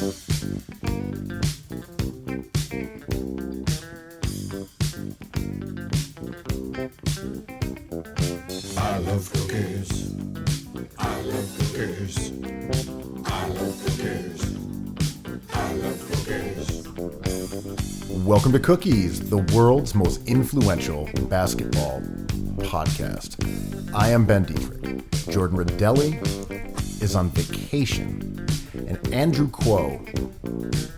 I love cookies. I love cookies. I love cookies. I love cookies. Welcome to Cookies, the world's most influential basketball podcast. I am Ben Detrick. Jordan Redaelli is on vacation, and Andrew Kuo,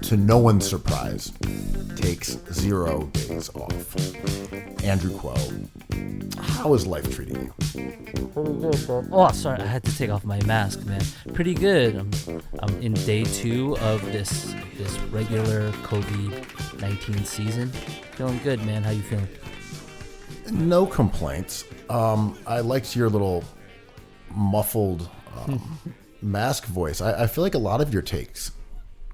to no one's surprise, takes 0 days off. Andrew Kuo, how is life treating you? Pretty good, Ben. Oh, sorry, I had to take off my mask, man. Pretty good. I'm in day 2 of this regular COVID-19 season. Feeling good, man. How you feeling? No complaints. I liked your little muffled mask voice. I feel like a lot of your takes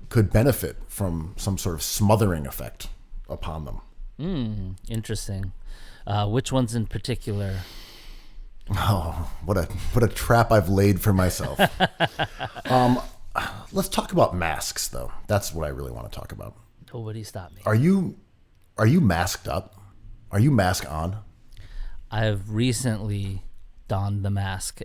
could benefit from some sort of smothering effect upon them. Interesting. Which ones in particular? Oh, what a trap I've laid for myself. Let's talk about masks, though. That's what I really want to talk about. Nobody stop me. Are you masked up? Are you mask on? I have recently donned the mask.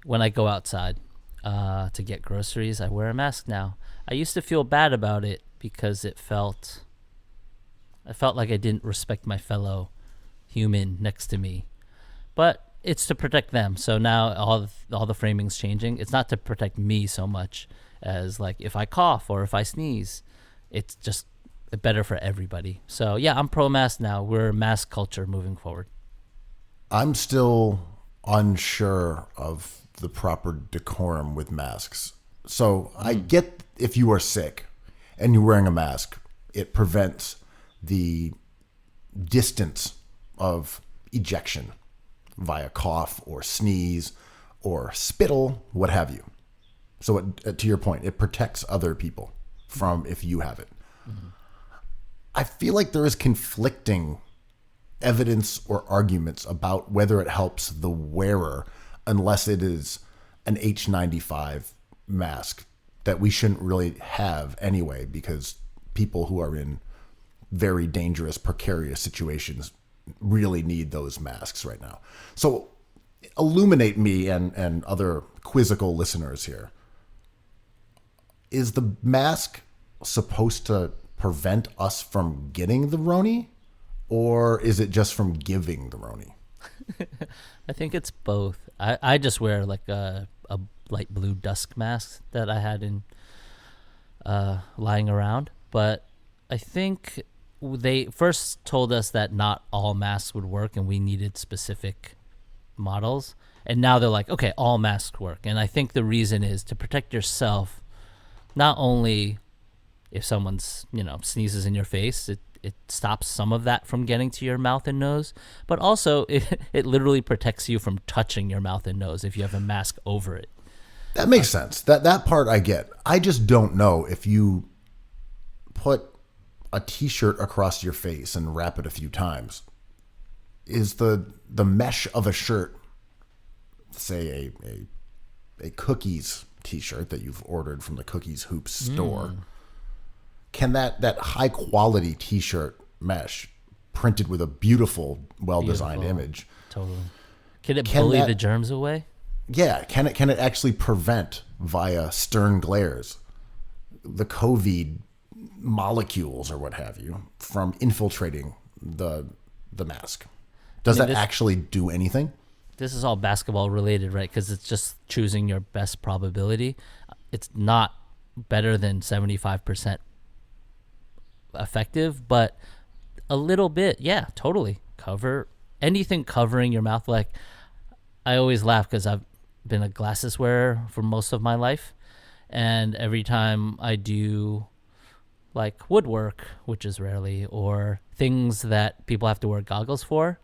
When I go outside to get groceries, I wear a mask now. I used to feel bad about it because I felt like I didn't respect my fellow human next to me. But it's to protect them. So now all the framing's changing. It's not to protect me so much as like if I cough or if I sneeze. It's just better for everybody. So yeah, I'm pro-mask now. We're mask culture moving forward. I'm still unsure of the proper decorum with masks. So I get if you are sick and you're wearing a mask, it prevents the distance of ejection via cough or sneeze or spittle, what have you. So to your point, it protects other people from if you have it. Mm-hmm. I feel like there is conflicting evidence or arguments about whether it helps the wearer unless it is an H95 mask that we shouldn't really have anyway, because people who are in very dangerous, precarious situations really need those masks right now. So illuminate me and other quizzical listeners here. Is the mask supposed to prevent us from getting the Roni, or is it just from giving the Roni? I think it's both. I just wear like a light blue dusk mask that I had in lying around, but I think they first told us that not all masks would work and we needed specific models, and now they're like, okay, all masks work. And I think the reason is to protect yourself, not only if someone's sneezes in your face, it stops some of that from getting to your mouth and nose, but also it literally protects you from touching your mouth and nose if you have a mask over it. That makes sense. That part I get. I just don't know if you put a t-shirt across your face and wrap it a few times. Is the mesh of a shirt, say a Cookies t-shirt that you've ordered from the Cookies Hoops store, can that high quality t-shirt mesh printed with a beautiful, well-designed image, totally, can it bully the germs away? Yeah, can it actually prevent via stern glares the COVID molecules or what have you from infiltrating the mask? Does that actually do anything? This is all basketball related, right? Because it's just choosing your best probability. It's not better than 75% effective, but a little bit, yeah, totally. Cover anything covering your mouth. Like, I always laugh because I've been a glasses wearer for most of my life, and every time I do like woodwork, which is rarely, or things that people have to wear goggles for,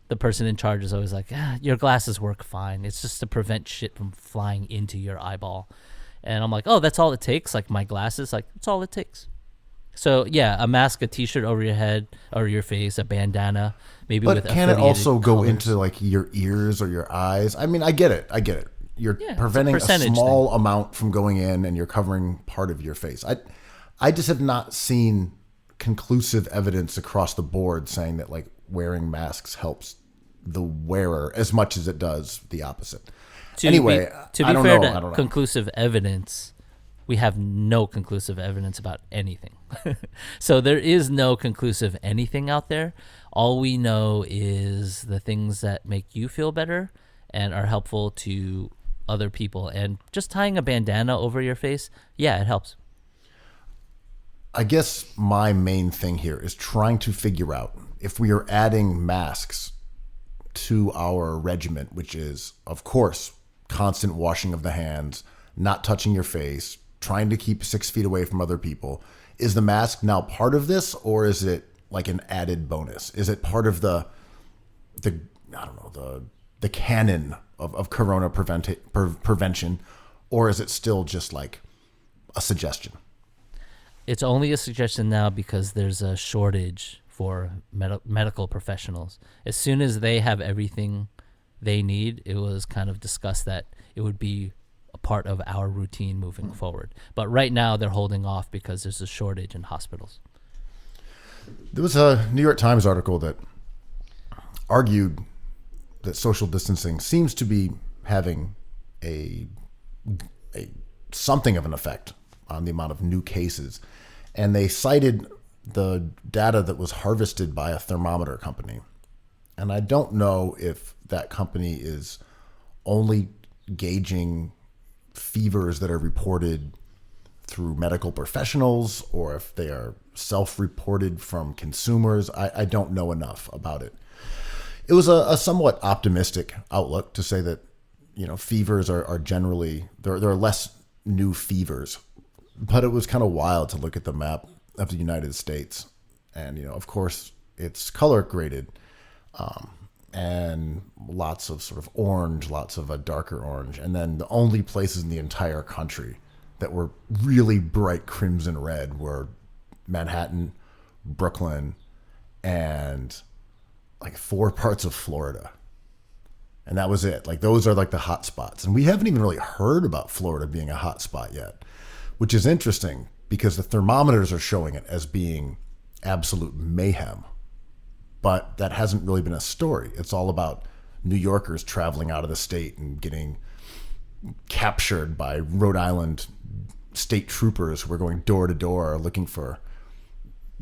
the person in charge is always like, your glasses work fine. It's just to prevent shit from flying into your eyeball. And I'm like, oh, that's all it takes? Like my glasses? Like, that's all it takes. So, yeah, a mask, a T-shirt over your head or your face, a bandana, maybe but with can it also go colors. into like your ears or your eyes? I mean, I get it. you're Yeah, it's a preventing a percentage small amount from going in, and you're covering part of your face. I just have not seen conclusive evidence across the board saying that like wearing masks helps the wearer as much as it does the opposite. To Anyway, be I don't fair know. to I don't know. conclusive evidence, we have no conclusive evidence about anything. So there is no conclusive anything out there. All we know is the things that make you feel better and are helpful to other people. And just tying a bandana over your face, yeah, it helps. I guess my main thing here is trying to figure out if we are adding masks to our regimen, which is, of course, constant washing of the hands, not touching your face, trying to keep 6 feet away from other people. Is the mask now part of this, or is it like an added bonus? Is it part of the I don't know, the canon of corona prevention, or is it still just like a suggestion? It's only a suggestion now because there's a shortage for medical professionals. As soon as they have everything they need, it was kind of discussed that it would be a part of our routine moving forward. But right now they're holding off because there's a shortage in hospitals. There was a New York Times article that argued that social distancing seems to be having a something of an effect on the amount of new cases. And they cited the data that was harvested by a thermometer company. And I don't know if that company is only gauging fevers that are reported through medical professionals or if they are self-reported from consumers. I don't know enough about it. It was a somewhat optimistic outlook to say that, you know, fevers are generally, there are less new fevers. But it was kind of wild to look at the map of the United States. And, you know, of course, it's color graded. And lots of sort of orange, lots of a darker orange. And then the only places in the entire country that were really bright crimson red were Manhattan, Brooklyn, and like 4 parts of Florida. And that was it. Like those are like the hot spots. And we haven't even really heard about Florida being a hot spot yet, which is interesting because the thermometers are showing it as being absolute mayhem. But that hasn't really been a story. It's all about New Yorkers traveling out of the state and getting captured by Rhode Island state troopers who were going door to door looking for,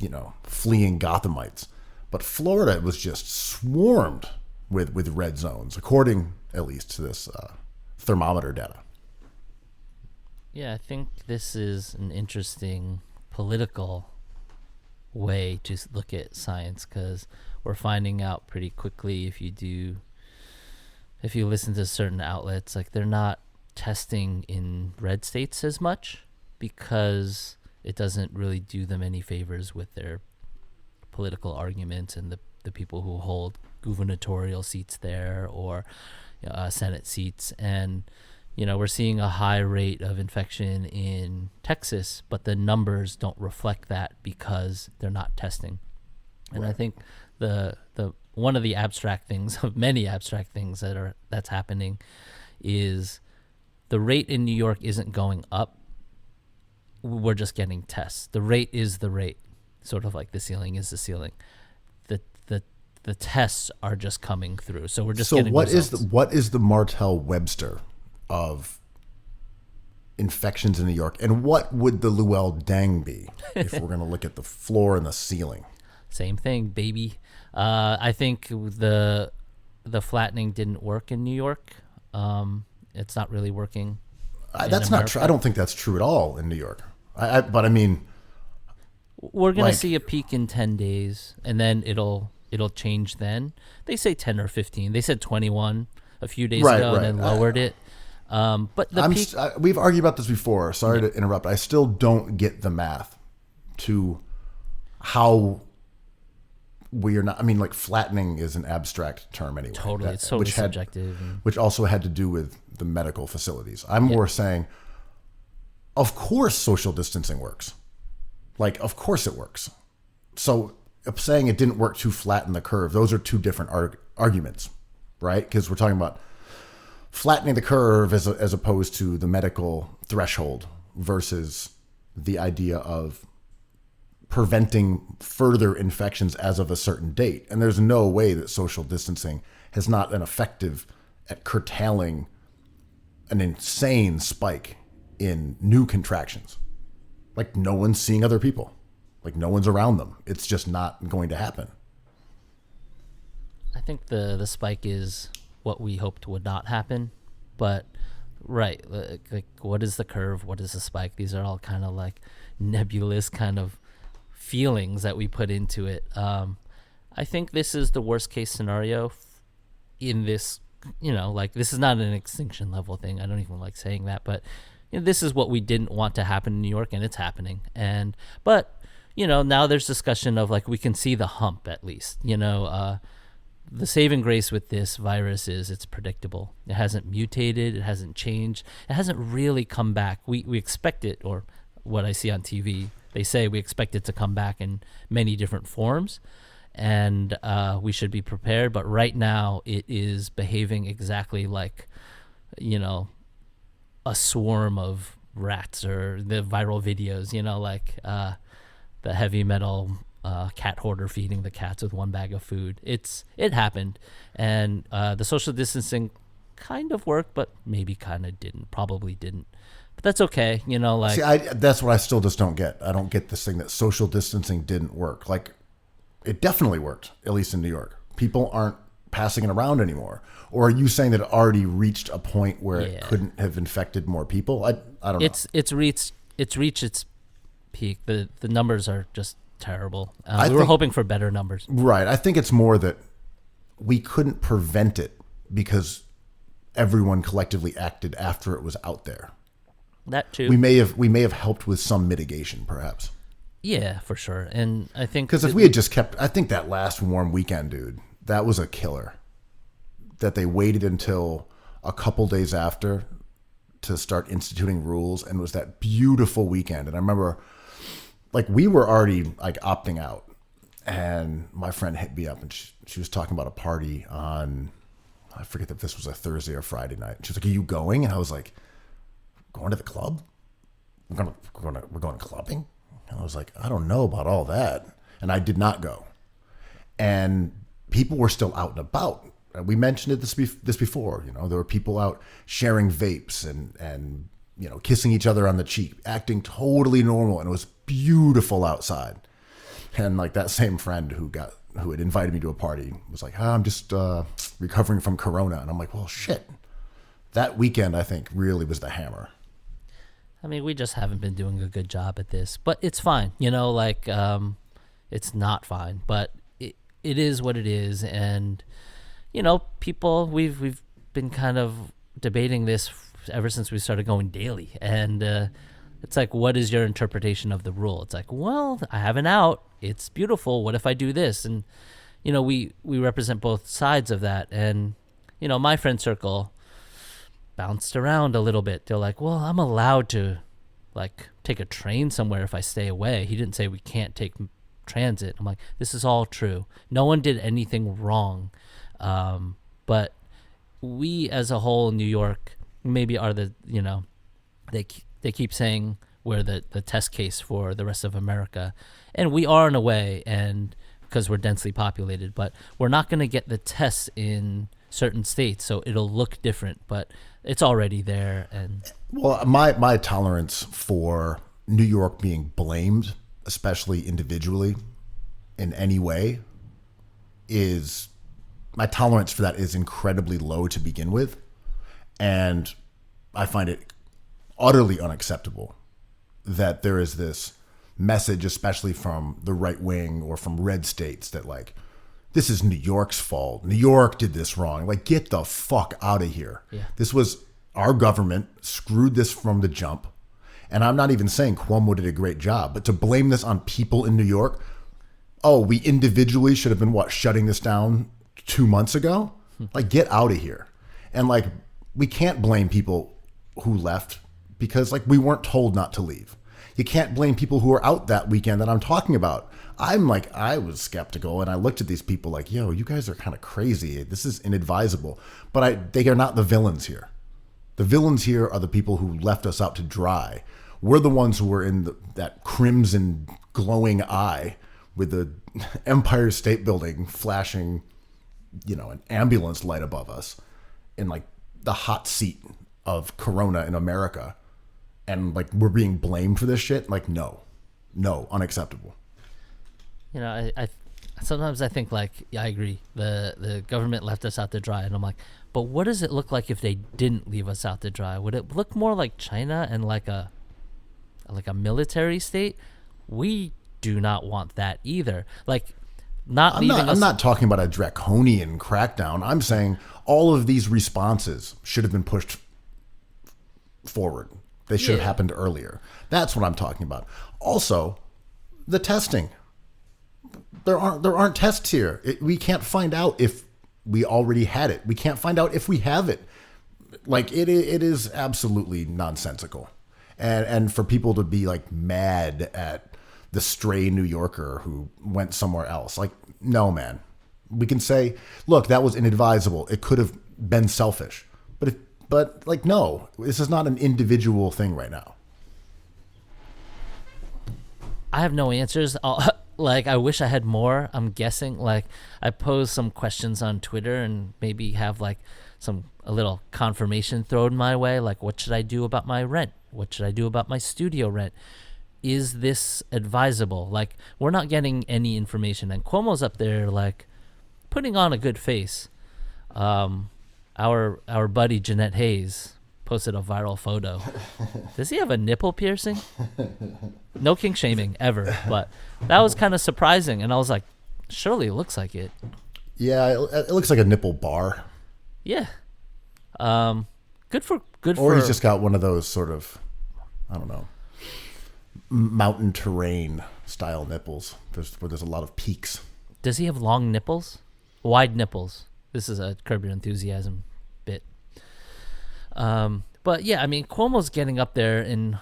you know, fleeing Gothamites. But Florida was just swarmed with red zones, according at least to this thermometer data. Yeah, I think this is an interesting political way to look at science because we're finding out pretty quickly if you listen to certain outlets, like they're not testing in red states as much because it doesn't really do them any favors with their political arguments and the people who hold gubernatorial seats there or Senate seats. And you know, we're seeing a high rate of infection in Texas, but the numbers don't reflect that because they're not testing. And right. I think the one of the abstract things of many abstract things that's happening is the rate in New York isn't going up. We're just getting tests. The rate is the rate, sort of like the ceiling is the ceiling. The tests are just coming through. So we're just getting results. What is the Martell Webster of infections in New York, and what would the Llewellyn Dang be if we're going to look at the floor and the ceiling? Same thing, baby. I think the flattening didn't work in New York. It's not really working. That's not true. I don't think that's true at all in New York. But I mean, we're going to see a peak in 10 days, and then it'll change. Then they say 10 or 15. They said 21 a few days ago, and then lowered it. But the peak, we've argued about this before. Sorry to interrupt. I still don't get the math to how we are not. I mean, like flattening is an abstract term anyway. Totally, it's totally subjective. Which also had to do with the medical facilities. I'm more saying, of course, social distancing works. Like, of course it works. So saying it didn't work to flatten the curve, those are two different arguments, right? Because we're talking about flattening the curve as opposed to the medical threshold versus the idea of preventing further infections as of a certain date. And there's no way that social distancing has not been effective at curtailing an insane spike in new contractions. Like, no one's seeing other people. Like, no one's around them. It's just not going to happen. I think the spike is what we hoped would not happen, but right, like what is the curve? What is the spike? These are all kind of like nebulous kind of feelings that we put into it. I think this is the worst case scenario in this, like this is not an extinction level thing. I don't even like saying that, but this is what we didn't want to happen in New York, and it's happening. But now there's discussion of like we can see the hump at least. The saving grace with this virus is it's predictable. It hasn't mutated. It hasn't changed. It hasn't really come back. We expect it, or what I see on TV, they say we expect it to come back in many different forms, and we should be prepared. But right now it is behaving exactly like, a swarm of rats, or the viral videos, like the heavy metal cat hoarder feeding the cats with one bag of food. It happened, and the social distancing kind of worked, but maybe kind of didn't, probably didn't. But that's okay, like. See, that's what I still just don't get. I don't get this thing that social distancing didn't work. Like, it definitely worked, at least in New York. People aren't passing it around anymore. Or are you saying that it already reached a point where it couldn't have infected more people? I don't know. It's reached its peak. The numbers are just terrible. We were hoping for better numbers. Right. I think it's more that we couldn't prevent it because everyone collectively acted after it was out there. That too. We may have helped with some mitigation, perhaps. Yeah, for sure. And I think because if we had just kept, I think that last warm weekend, dude, that was a killer. That they waited until a couple days after to start instituting rules, and it was that beautiful weekend. And I remember, like, we were already like opting out, and my friend hit me up, and she was talking about a party on, I forget if this was a Thursday or Friday night. She was like, "Are you going?" And I was like, "Going to the club? We're going clubbing?" And I was like, "I don't know about all that," and I did not go. And people were still out and about. We mentioned this before. There were people out sharing vapes and kissing each other on the cheek, acting totally normal, and it was beautiful outside. And like that same friend who had invited me to a party was like, "I'm just recovering from Corona," and I'm like, "Well, shit." That weekend, I think, really was the hammer. I mean, we just haven't been doing a good job at this, but it's fine. It's not fine, but it is what it is, and. People, we've been kind of debating this ever since we started going daily. And it's like, what is your interpretation of the rule? It's like, well, I have an out. It's beautiful. What if I do this? And, we represent both sides of that. And, my friend circle bounced around a little bit. They're like, well, I'm allowed to, like, take a train somewhere if I stay away. He didn't say we can't take transit. I'm like, this is all true. No one did anything wrong. But we as a whole in New York maybe are they keep saying we're the test case for the rest of America, and we are in a way, and because we're densely populated, but we're not going to get the tests in certain states, so it'll look different, but it's already there. And well, my tolerance for New York being blamed, especially individually in any way, is my tolerance for that is incredibly low to begin with. And I find it utterly unacceptable that there is this message, especially from the right wing or from red states, that like, this is New York's fault. New York did this wrong. Like, get the fuck out of here. Yeah. This was our government screwed this from the jump. And I'm not even saying Cuomo did a great job, but to blame this on people in New York, we individually should have been shutting this down 2 months ago? Like, get out of here. And like, we can't blame people who left because like we weren't told not to leave. You can't blame people who were out that weekend that I'm talking about. I was skeptical, and I looked at these people like, yo, you guys are kind of crazy. This is inadvisable. But they are not the villains here. The villains here are the people who left us out to dry. We're the ones who were in that crimson glowing eye with the Empire State Building flashing, an ambulance light above us in like the hot seat of Corona in America. And like we're being blamed for this shit. Like, no, unacceptable. I sometimes I think like, yeah, I agree. The government left us out to dry, and I'm like, but what does it look like if they didn't leave us out to dry? Would it look more like China and like a military state? We do not want that either. Like, I'm not talking about a draconian crackdown. I'm saying all of these responses should have been pushed forward. They should have happened earlier. That's what I'm talking about. Also, the testing. There aren't tests here. We can't find out if we already had it. We can't find out if we have it. Like it is absolutely nonsensical. And for people to be like mad at the stray New Yorker who went somewhere else. Like, no, man. We can say, look, that was inadvisable. It could have been selfish. But like, no, this is not an individual thing right now. I have no answers. I wish I had more. I'm guessing, like, I pose some questions on Twitter and maybe have like a little confirmation thrown my way. Like, what should I do about my rent? What should I do about my studio rent? Is this advisable? Like, we're not getting any information, and Cuomo's up there like putting on a good face. Our buddy Jeanette Hayes posted a viral photo. Does he have a nipple piercing? No kink shaming ever, but that was kind of surprising, and I was like, surely it looks like it. Yeah, it looks like a nipple bar. Yeah. Good for. Or he's just got one of those sort of, I don't know, mountain terrain style nipples. Where there's a lot of peaks. Does he have long nipples? Wide nipples. This is a Curb Your Enthusiasm bit. But yeah, I mean, Cuomo's getting up there, and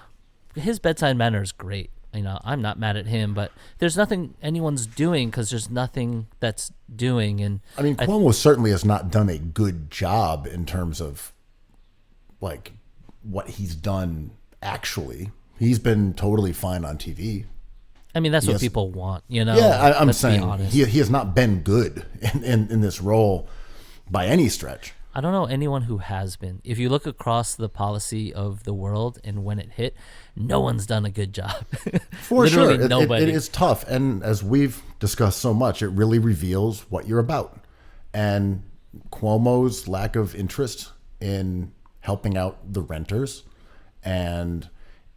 his bedside manner is great. I'm not mad at him, but there's nothing anyone's doing because there's nothing that's doing. And I mean, Cuomo certainly has not done a good job in terms of like what he's done. Actually, he's been totally fine on TV. I mean, that's what people want, Yeah, I'm saying he has not been good in this role by any stretch. I don't know anyone who has been. If you look across the policy of the world and when it hit, no one's done a good job. For Literally sure. Nobody. It is tough. And as we've discussed so much, it really reveals what you're about. And Cuomo's lack of interest in helping out the renters and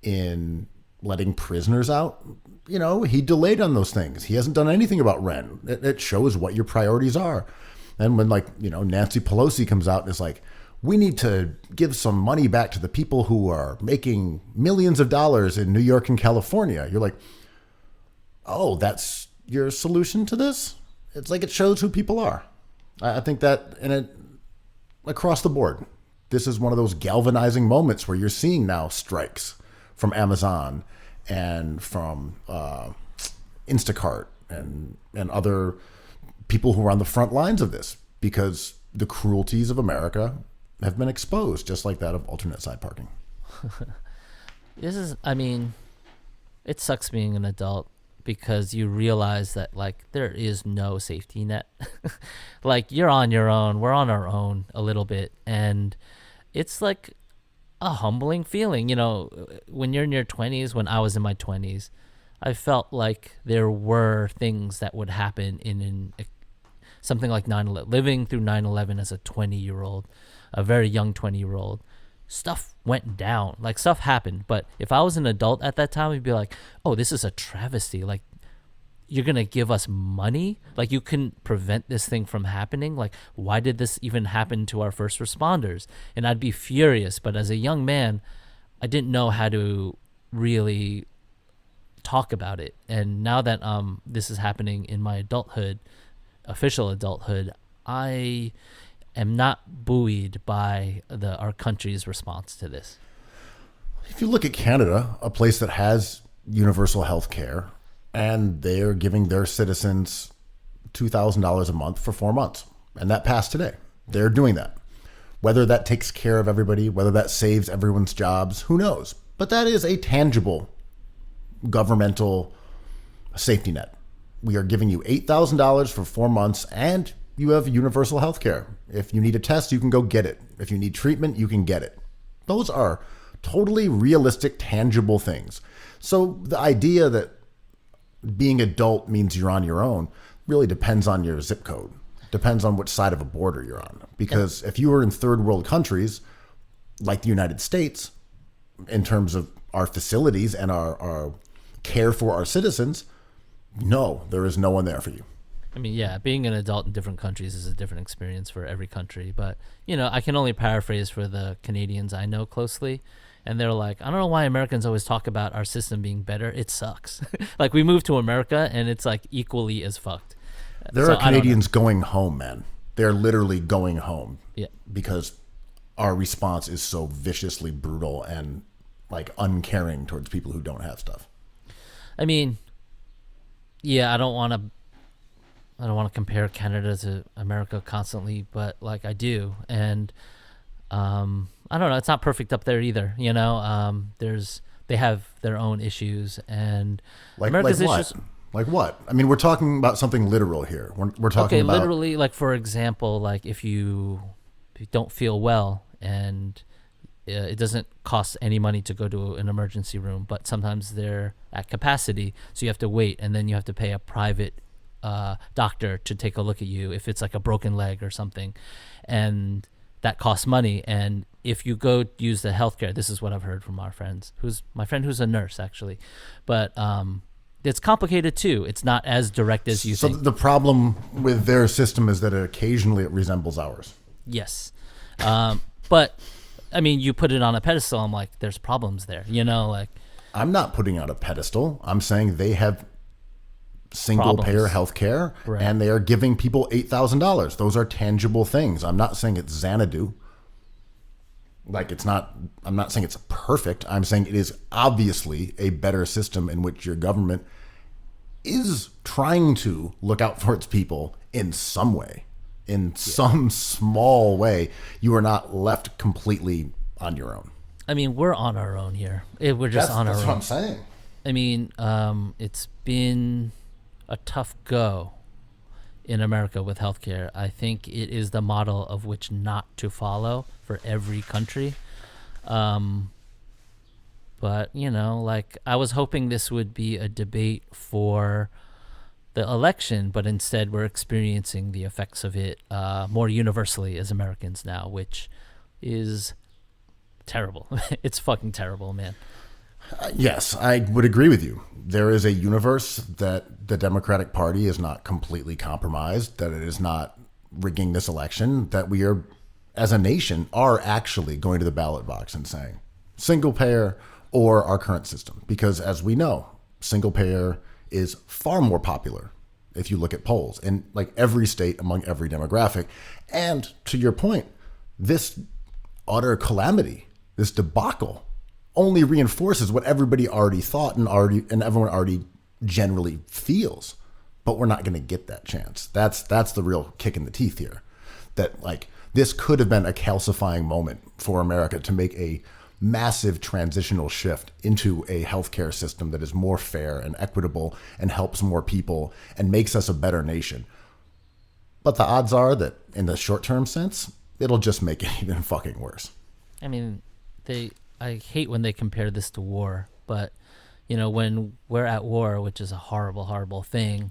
in letting prisoners out, he delayed on those things. He hasn't done anything about rent. It shows what your priorities are. And when Nancy Pelosi comes out and is like, we need to give some money back to the people who are making millions of dollars in New York and California. You're like, oh, that's your solution to this? It's like it shows who people are. I think that across the board, this is one of those galvanizing moments where you're seeing now strikes from Amazon and from Instacart and other people who are on the front lines of this, because the cruelties of America have been exposed, just like that of alternate side parking. It sucks being an adult because you realize that like there is no safety net. Like, you're on your own, we're on our own a little bit, and it's like a humbling feeling. When you're in your 20s, when I was in my 20s, I felt like there were things that would happen in something like 9/11, living through 9/11 as a 20-year-old, a very young 20-year-old. Stuff went down, like stuff happened. But if I was an adult at that time, I'd be like, oh, this is a travesty. Like, you're going to give us money? Like, you can prevent this thing from happening? Like, why did this even happen to our first responders? And I'd be furious. But as a young man, I didn't know how to really talk about it. And now that this is happening in my adulthood, official adulthood, I am not buoyed by our country's response to this. If you look at Canada, a place that has universal health care, and they're giving their citizens $2,000 a month for 4 months, and that passed today. They're doing that. Whether that takes care of everybody, whether that saves everyone's jobs, who knows? But that is a tangible governmental safety net. We are giving you $8,000 for 4 months, and you have universal health care. If you need a test, you can go get it. If you need treatment, you can get it. Those are totally realistic, tangible things. So the idea that being adult means you're on your own really depends on your zip code. Depends on which side of a border you're on. Because if you were in third world countries, like the United States, in terms of our facilities and our care for our citizens, no, there is no one there for you. I mean, yeah, being an adult in different countries is a different experience for every country. But, I can only paraphrase for the Canadians I know closely. And they're like, I don't know why Americans always talk about our system being better. It sucks. Like, we moved to America, and it's, like, equally as fucked. There are Canadians going home, man. They're literally going home. Yeah. Because our response is so viciously brutal and, like, uncaring towards people who don't have stuff. I mean, yeah, I don't want to compare Canada to America constantly, but, like, I do. And I don't know. It's not perfect up there either. They have their own issues, and America's issues. Like what? I mean, we're talking about something literal here. We're talking about literally. Like, for example, like if you don't feel well and it doesn't cost any money to go to an emergency room, but sometimes they're at capacity, so you have to wait, and then you have to pay a private doctor to take a look at you if it's like a broken leg or something, and that costs money. And if you go use the healthcare, this is what I've heard from our friends, who's a nurse actually, but it's complicated too. It's not as direct as you think. So the problem with their system is that occasionally it resembles ours. Yes. But I mean, you put it on a pedestal. I'm like, there's problems there, like. I'm not putting out a pedestal. I'm saying they have single payer health care, right, and they are giving people $8,000. Those are tangible things. I'm not saying it's Xanadu. Like, I'm not saying it's perfect. I'm saying it is obviously a better system in which your government is trying to look out for its people in some way, some small way. You are not left completely on your own. I mean, we're on our own here. We're just on our own. That's what I'm saying. I mean, it's been a tough go in America with healthcare. I think it is the model of which not to follow for every country. But, like, I was hoping this would be a debate for the election, but instead we're experiencing the effects of it more universally as Americans now, which is terrible. It's fucking terrible, man. Yes, I would agree with you. There is a universe that the Democratic Party is not completely compromised, that it is not rigging this election, that we are, as a nation, are actually going to the ballot box and saying single payer or our current system. Because as we know, single payer is far more popular if you look at polls in like every state among every demographic. And to your point, this utter calamity, this debacle, only reinforces what everybody already thought and everyone already generally feels. But we're not going to get that chance. That's the real kick in the teeth here. That like this could have been a calcifying moment for America to make a massive transitional shift into a healthcare system that is more fair and equitable and helps more people and makes us a better nation. But the odds are that in the short-term sense, it'll just make it even fucking worse. I mean, I hate when they compare this to war, but when we're at war, which is a horrible, horrible thing,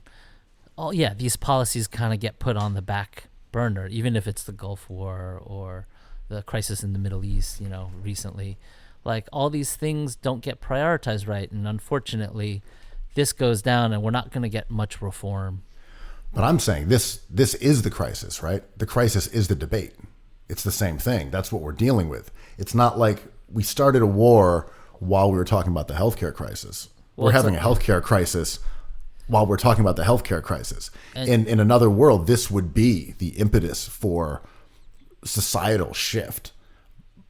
these policies kind of get put on the back burner, even if it's the Gulf War or the crisis in the Middle East, recently. Like, all these things don't get prioritized right, and unfortunately, this goes down, and we're not going to get much reform. But I'm saying this is the crisis, right? The crisis is the debate. It's the same thing. That's what we're dealing with. It's not like we started a war while we were talking about the healthcare crisis. We're having a healthcare crisis while we're talking about the healthcare crisis. In another world, this would be the impetus for societal shift.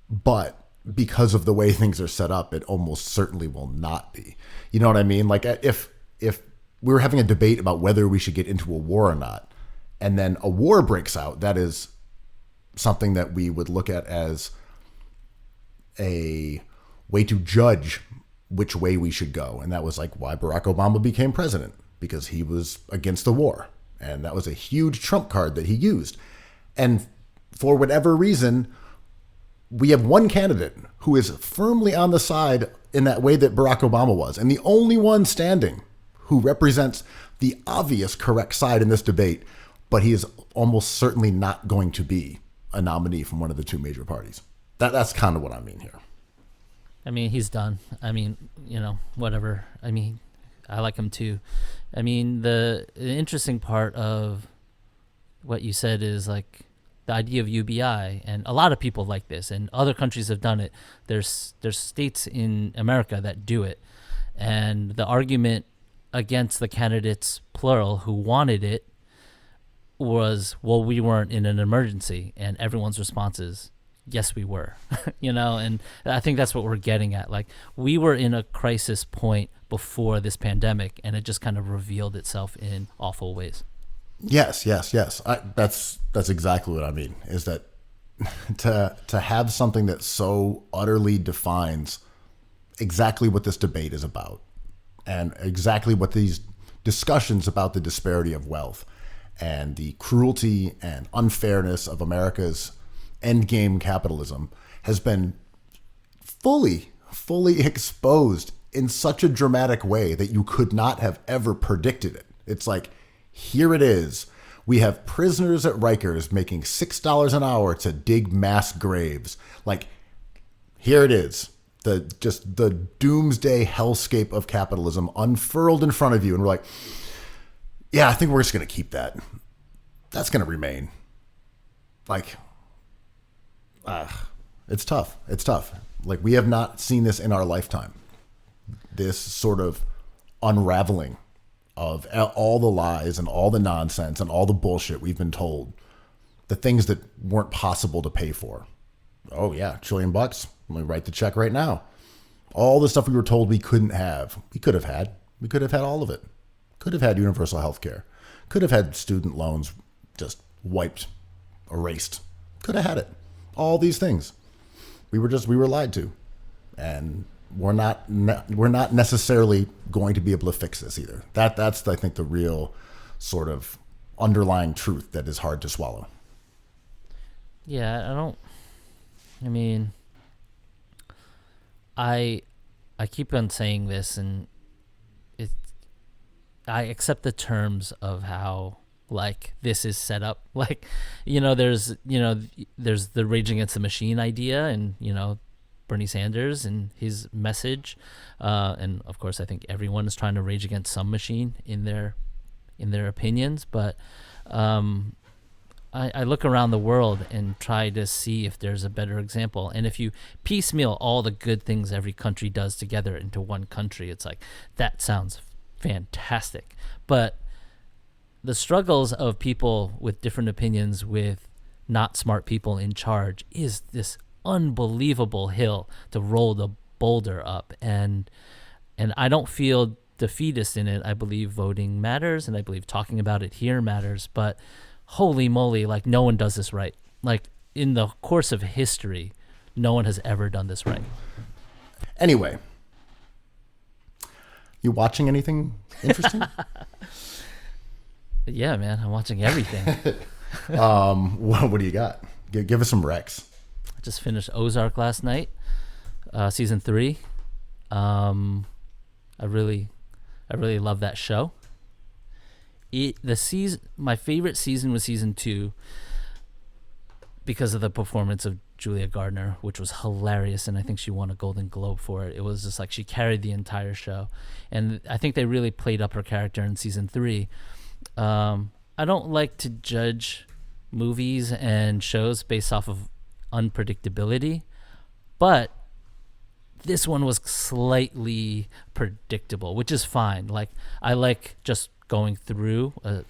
But because of the way things are set up, it almost certainly will not be. You know what I mean? Like if we were having a debate about whether we should get into a war or not, and then a war breaks out, that is something that we would look at as a way to judge which way we should go. And that was like why Barack Obama became president, because he was against the war. And that was a huge trump card that he used. And for whatever reason, we have one candidate who is firmly on the side in that way that Barack Obama was, and the only one standing who represents the obvious correct side in this debate, but he is almost certainly not going to be a nominee from one of the two major parties. That's kind of what I mean here. I mean, he's done. I mean, whatever. I mean, I like him too. I mean, the interesting part of what you said is like the idea of UBI, and a lot of people like this, and other countries have done it. There's states in America that do it, and the argument against the candidates, plural, who wanted it was, well, we weren't in an emergency, and everyone's response is, yes, we were. And I think that's what we're getting at. Like, we were in a crisis point before this pandemic, and it just kind of revealed itself in awful ways. Yes. That's exactly what I mean, is that to have something that so utterly defines exactly what this debate is about and exactly what these discussions about the disparity of wealth and the cruelty and unfairness of America's endgame capitalism has been fully exposed in such a dramatic way that you could not have ever predicted it. It's like, here it is. We have prisoners at Rikers making $6 an hour to dig mass graves. Like, here it is. The doomsday hellscape of capitalism unfurled in front of you. And we're like, yeah, I think we're just going to keep that. That's going to remain. Like, it's tough. It's tough. Like, we have not seen this in our lifetime. This sort of unraveling of all the lies and all the nonsense and all the bullshit we've been told, the things that weren't possible to pay for. Oh yeah, $1 trillion. Let me write the check right now. All the stuff we were told we couldn't have, we could have had. We could have had all of it. Could have had universal health care. Could have had student loans just wiped, erased. Could have had it. All these things. We were lied to. And we're not necessarily going to be able to fix this either. That's I think the real sort of underlying truth that is hard to swallow. Yeah, I keep on saying this, and I accept the terms of how like this is set up. Like, there's the Rage Against the Machine idea, and Bernie Sanders and his message, and of course I think everyone is trying to rage against some machine in their opinions, but I look around the world and try to see if there's a better example. And if you piecemeal all the good things every country does together into one country, it's like, that sounds fantastic. But the struggles of people with different opinions, with not smart people in charge, is this unbelievable hill to roll the boulder up. And I don't feel defeatist in it. I believe voting matters, and I believe talking about it here matters, but holy moly, like, no one does this right. Like, in the course of history, no one has ever done this right. Anyway, you watching anything interesting? Yeah, man, I'm watching everything. What do you got? Give us some recs. I just finished Ozark last night, season 3. I really love that show. My favorite season was season 2 because of the performance of Julia Gardner, which was hilarious, and I think she won a Golden Globe for it. It was just like she carried the entire show, and I think they really played up her character in season 3. I don't like to judge movies and shows based off of unpredictability, but this one was slightly predictable, which is fine. Like, I like just going through a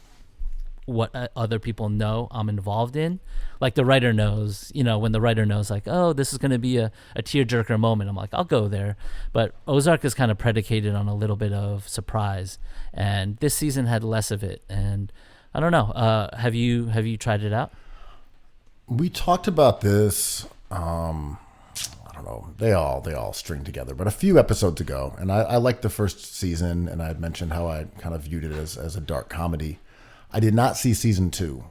what other people know I'm involved in. Like the writer knows, when the writer knows like, oh, this is going to be a tearjerker moment, I'm like, I'll go there. But Ozark is kind of predicated on a little bit of surprise, and this season had less of it. And I don't know. Have you tried it out? We talked about this. I don't know. They all string together, but a few episodes ago, and I liked the first season, and I had mentioned how I kind of viewed it as a dark comedy. I did not see season 2.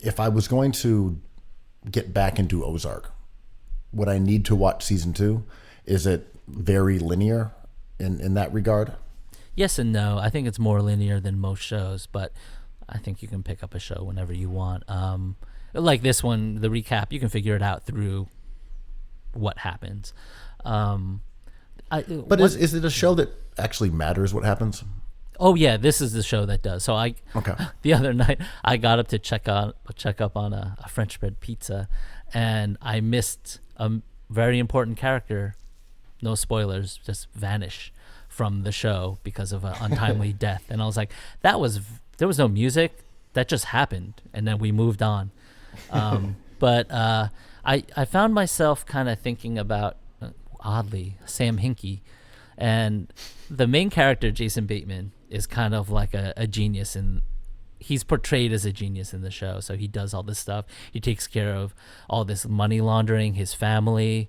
If I was going to get back into Ozark, would I need to watch season 2? Is it very linear in that regard? Yes and no. I think it's more linear than most shows, but I think you can pick up a show whenever you want. Like this one, the recap, you can figure it out through what happens. Is it a show that actually matters what happens? Oh yeah, this is the show that does. So the other night I got up to check up on a French bread pizza, and I missed a very important character. No spoilers, just vanish from the show because of an untimely death. And I was like, there was no music, that just happened, and then we moved on. But I found myself kind of thinking about, oddly, Sam Hinkie, and the main character, Jason Bateman, is kind of like a genius, and he's portrayed as a genius in the show. So he does all this stuff. He takes care of all this money laundering, his family,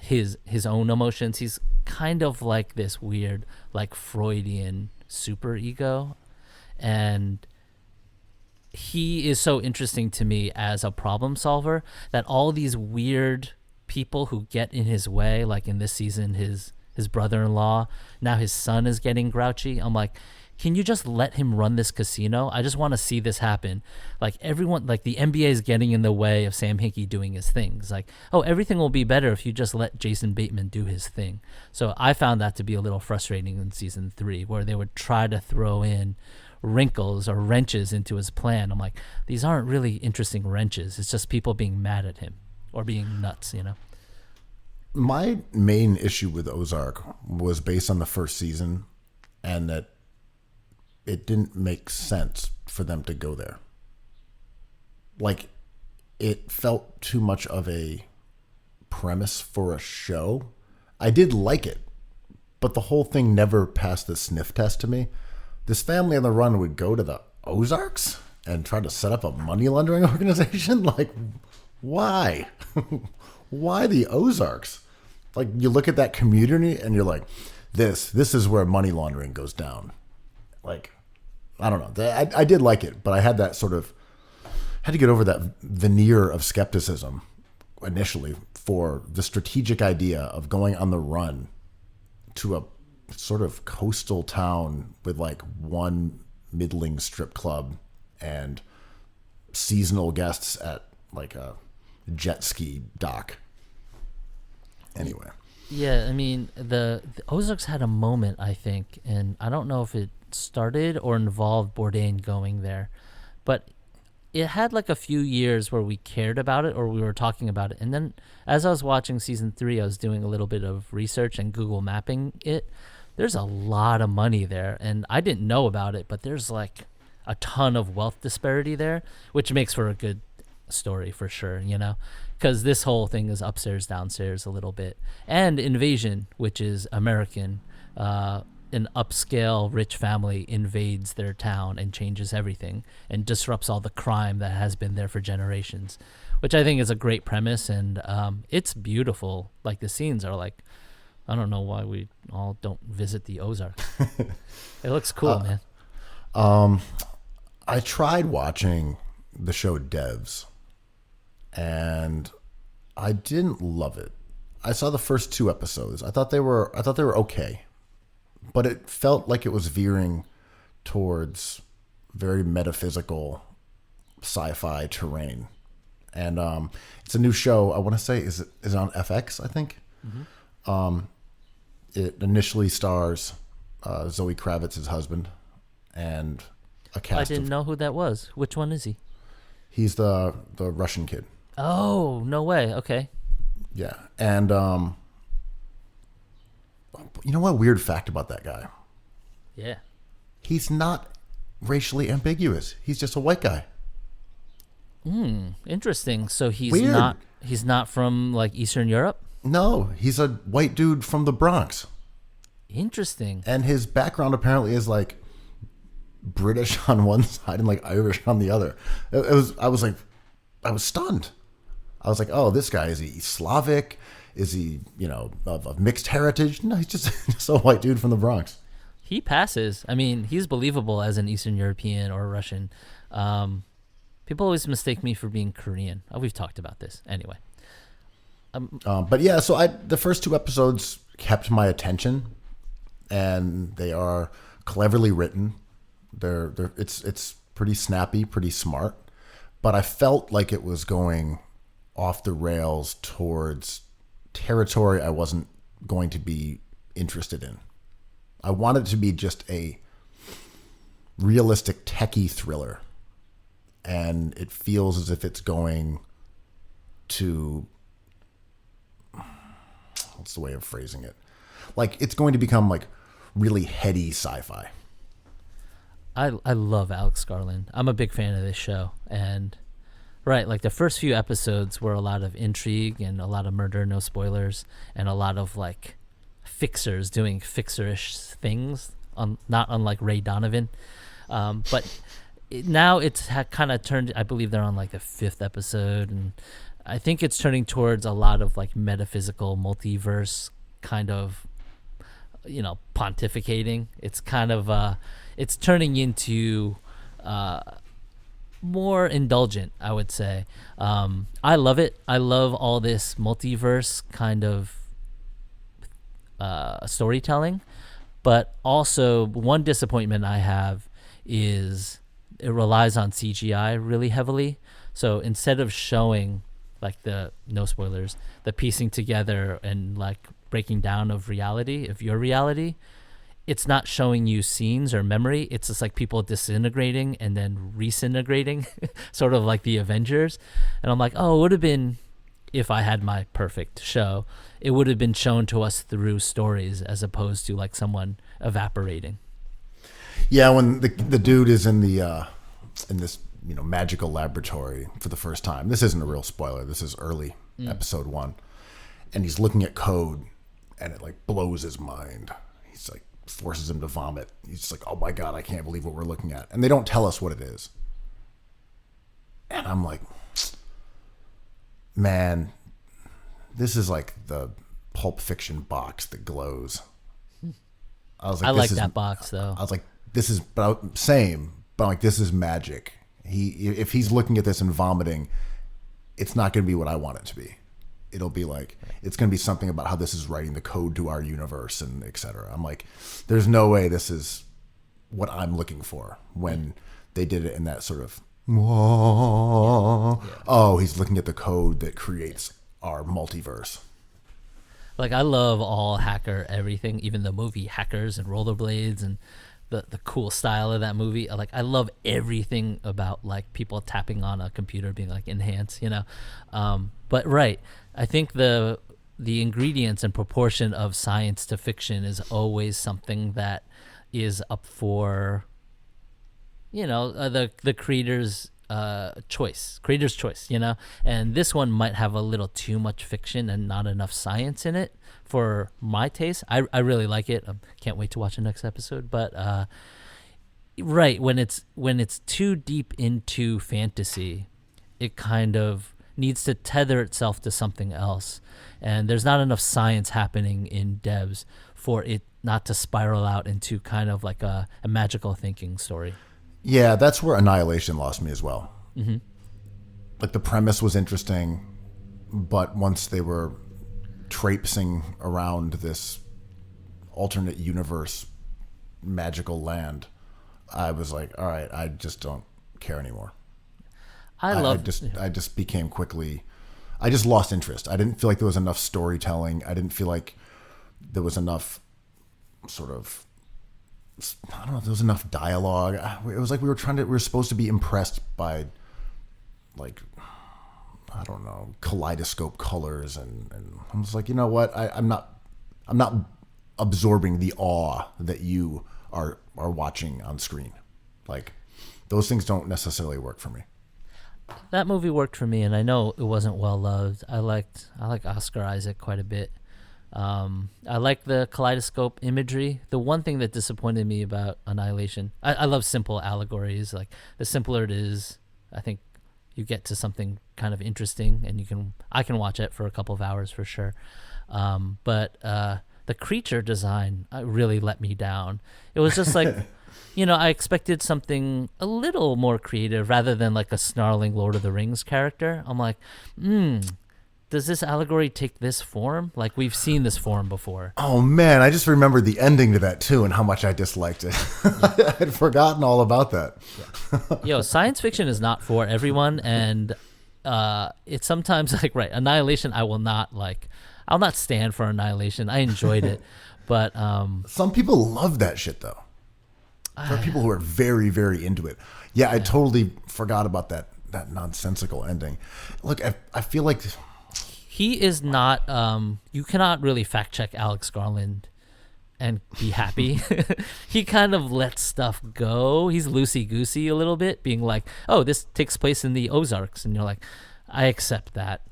his own emotions. He's kind of like this weird, like Freudian super ego, and he is so interesting to me as a problem solver that all these weird people who get in his way, like in this season, his brother-in-law, now his son is getting grouchy. I'm like, can you just let him run this casino? I just want to see this happen. Like everyone, like the NBA is getting in the way of Sam Hinkie doing his things. Like, oh, everything will be better if you just let Jason Bateman do his thing. So I found that to be a little frustrating in season 3, where they would try to throw in wrinkles or wrenches into his plan. I'm like, these aren't really interesting wrenches. It's just people being mad at him or being nuts, My main issue with Ozark was based on the first season, and that it didn't make sense for them to go there. Like, it felt too much of a premise for a show. I did like it, but the whole thing never passed the sniff test to me. This family on the run would go to the Ozarks and try to set up a money laundering organization? Like, why? Why the Ozarks? Like, you look at that community and you're like, this is where money laundering goes down. Like, I don't know. I did like it, but I had that had to get over that veneer of skepticism initially for the strategic idea of going on the run to a sort of coastal town with like one middling strip club and seasonal guests at like a jet ski dock. Anyway. Yeah, I mean, the Ozarks had a moment, I think, and I don't know if it started or involved Bourdain going there, but it had like a few years where we cared about it or we were talking about it. And then as I was watching season 3, I was doing a little bit of research and Google mapping it. There's a lot of money there, and I didn't know about it, but there's like a ton of wealth disparity there, which makes for a good story for sure, because this whole thing is upstairs, downstairs a little bit. And Invasion, which is American, an upscale rich family invades their town and changes everything and disrupts all the crime that has been there for generations, which I think is a great premise. And it's beautiful. Like the scenes are like, I don't know why we all don't visit the Ozarks. It looks cool, man. I tried watching the show Devs, and I didn't love it. I saw the first 2 episodes. I thought they were okay, but it felt like it was veering towards very metaphysical sci-fi terrain. And it's a new show. I want to say is it on FX? I think. Mm-hmm. It initially stars Zoe Kravitz's husband and a cast. I didn't know who that was. Which one is he? He's the Russian kid. Oh, no way. Okay. Yeah. And you know what weird fact about that guy? Yeah. He's not racially ambiguous. He's just a white guy. Interesting. So he's Weird. not from like Eastern Europe? No, he's a white dude from the Bronx. Interesting. And his background apparently is like British on one side and like Irish on the other. I was stunned. I was like, oh, this guy, is he Slavic? Is he, of mixed heritage? No, he's just a white dude from the Bronx. He passes. I mean, he's believable as an Eastern European or Russian. People always mistake me for being Korean. We've talked about this anyway. But yeah, so the first 2 episodes kept my attention, and they are cleverly written. It's pretty snappy, pretty smart. But I felt like it was going off the rails towards territory I wasn't going to be interested in. I wanted it to be just a realistic techie thriller, and it feels as if it's going to, what's the way of phrasing it? Like it's going to become like really heady sci-fi. I love Alex Garland. I'm a big fan of this show. And right, like the first few episodes were a lot of intrigue and a lot of murder, no spoilers, and a lot of like fixers doing fixer-ish things, not unlike Ray Donovan. But now it's kind of turned, I believe they're on like the 5th episode, and I think it's turning towards a lot of like metaphysical multiverse kind of, pontificating. It's kind of, it's turning into more indulgent, I would say. I love it. I love all this multiverse kind of storytelling, but also one disappointment I have is it relies on CGI really heavily. So instead of showing like no spoilers, the piecing together and like breaking down of reality, of your reality, it's not showing you scenes or memory. It's just like people disintegrating and then reintegrating, sort of like the Avengers. And I'm like, oh, it would have been, if I had my perfect show, it would have been shown to us through stories as opposed to like someone evaporating. Yeah, when the dude is in this magical laboratory for the first time. This isn't a real spoiler. This is early episode 1, and he's looking at code, and it like blows his mind. He's like forces him to vomit. He's just like, oh my god, I can't believe what we're looking at, and they don't tell us what it is. And I'm like, man, this is like the Pulp Fiction box that glows. I was like, I like that box though. I was like, this is same, but like this is magic. If he's looking at this and vomiting, it's not going to be what I want it to be. It'll be like, it's going to be something about how this is writing the code to our universe and et cetera. I'm like, there's no way this is what I'm looking for when they did it in that sort of, oh, he's looking at the code that creates our multiverse. Like I love all hacker everything, even the movie Hackers and rollerblades and the cool style of that movie. Like I love everything about like people tapping on a computer being like enhanced, but right, I think the ingredients and proportion of science to fiction is always something that is up for the creator's choice, and this one might have a little too much fiction and not enough science in it for my taste. I really like it. Can't wait to watch the next episode. But right, when it's too deep into fantasy, it kind of needs to tether itself to something else, and there's not enough science happening in devs for it not to spiral out into kind of like a magical thinking story. Yeah, that's where Annihilation lost me as well. Mm-hmm. Like the premise was interesting, but once they were traipsing around this alternate universe magical land, I was like, all right, I just don't care anymore. I just became quickly, I just lost interest. I didn't feel like there was enough storytelling. I didn't feel like there was enough sort of, I don't know if there was enough dialogue. It was like we were supposed to be impressed by like, I don't know, kaleidoscope colors, and I'm just like, you know what? I'm not absorbing the awe that you are watching on screen. Like, those things don't necessarily work for me. That movie worked for me, and I know it wasn't well loved. I like Oscar Isaac quite a bit. I like the kaleidoscope imagery. The one thing that disappointed me about Annihilation, I love simple allegories. Like, the simpler it is, I think you get to something kind of interesting, and I can watch it for a couple of hours for sure. But the creature design really let me down. It was just like, I expected something a little more creative rather than like a snarling Lord of the Rings character. I'm like, does this allegory take this form? Like, we've seen this form before. Oh, man, I just remembered the ending to that, too, and how much I disliked it. I had forgotten all about that. Yo, science fiction is not for everyone, and it's sometimes like, right, Annihilation, I'll not stand for Annihilation. I enjoyed it, but... Some people love that shit, though. There are people who are very, very into it. Yeah, I totally forgot about that nonsensical ending. Look, I feel like... He is not, you cannot really fact check Alex Garland and be happy. He kind of lets stuff go. He's loosey-goosey a little bit, being like, oh, this takes place in the Ozarks. And you're like, I accept that.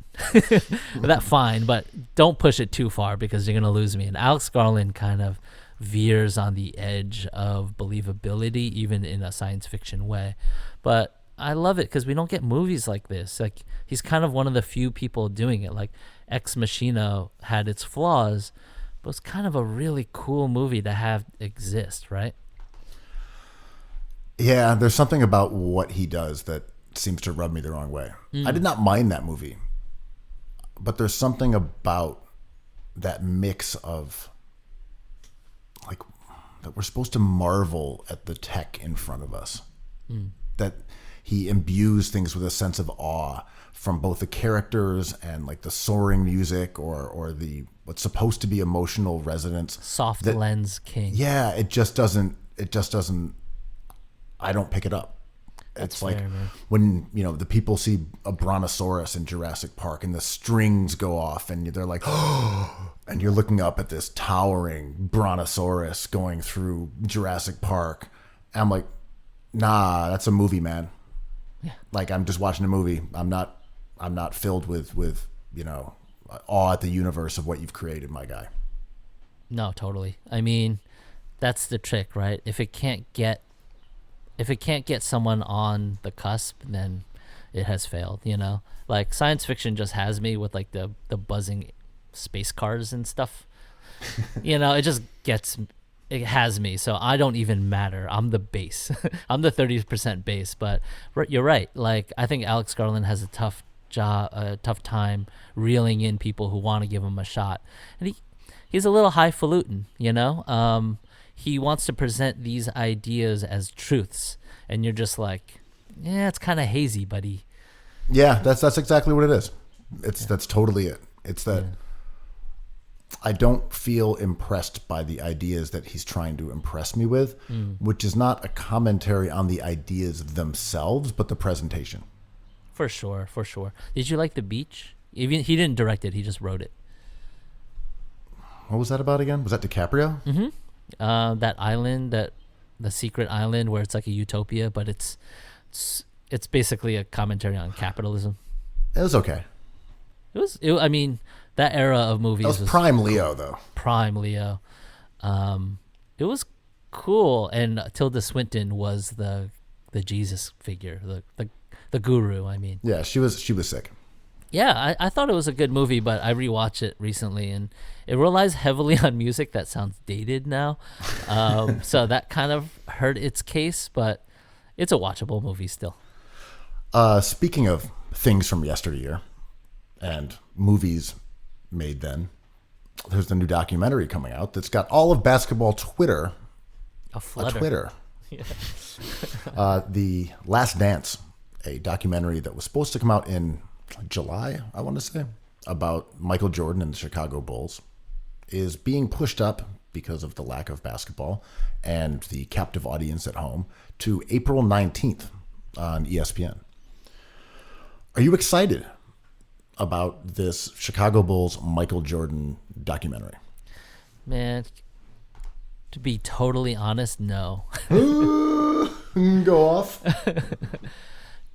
That's fine, but don't push it too far because you're going to lose me. And Alex Garland kind of veers on the edge of believability, even in a science fiction way. But I love it because we don't get movies like this. Like, he's kind of one of the few people doing it. Like, Ex Machina had its flaws, but it's kind of a really cool movie to have exist, right? Yeah, there's something about what he does that seems to rub me the wrong way. I did not mind that movie, but there's something about that mix of, like, that we're supposed to marvel at the tech in front of us. That he imbues things with a sense of awe from both the characters and like the soaring music or the what's supposed to be emotional resonance. Soft lens king. Yeah, it just doesn't I don't pick it up. That's it's like fair, man. when, the people see a brontosaurus in Jurassic Park and the strings go off and they're like, oh, and you're looking up at this towering brontosaurus going through Jurassic Park. And I'm like, nah, that's a movie, man. Yeah. Like, I'm just watching a movie. I'm not filled with awe at the universe of what you've created, my guy. No, totally. I mean, that's the trick, right? If it can't get someone on the cusp, then it has failed, Like, science fiction just has me with like the buzzing space cars and stuff. It has me, so I don't even matter. I'm the base. I'm the 30% base, but you're right. Like, I think Alex Garland has a tough time reeling in people who want to give him a shot. And he's a little highfalutin, He wants to present these ideas as truths, and you're just like, yeah, it's kind of hazy, buddy. Yeah, that's exactly what it is. That's totally it. It's that I don't feel impressed by the ideas that he's trying to impress me with, which is not a commentary on the ideas themselves, but the presentation. For sure. Did you like The Beach? Even he didn't direct it; he just wrote it. What was that about again? Was that DiCaprio? Mm-hmm. That island, the secret island where it's like a utopia, but it's basically a commentary on capitalism. It was okay. I mean, that era of movies was prime Leo, though. Prime Leo. It was cool, and Tilda Swinton was the Jesus figure, the guru. I mean, yeah, she was sick. Yeah, I thought it was a good movie, but I rewatched it recently, and it relies heavily on music that sounds dated now. So that kind of hurt its case, but it's a watchable movie still. Speaking of things from yesteryear and movies made then, there's the new documentary coming out that's got all of basketball Twitter a Twitter. Yeah. The Last Dance, a documentary that was supposed to come out in July, I want to say, about Michael Jordan and the Chicago Bulls, is being pushed up because of the lack of basketball and the captive audience at home to April 19th on ESPN. Are you excited about this Chicago Bulls Michael Jordan documentary? Man, to be totally honest, no. Go off.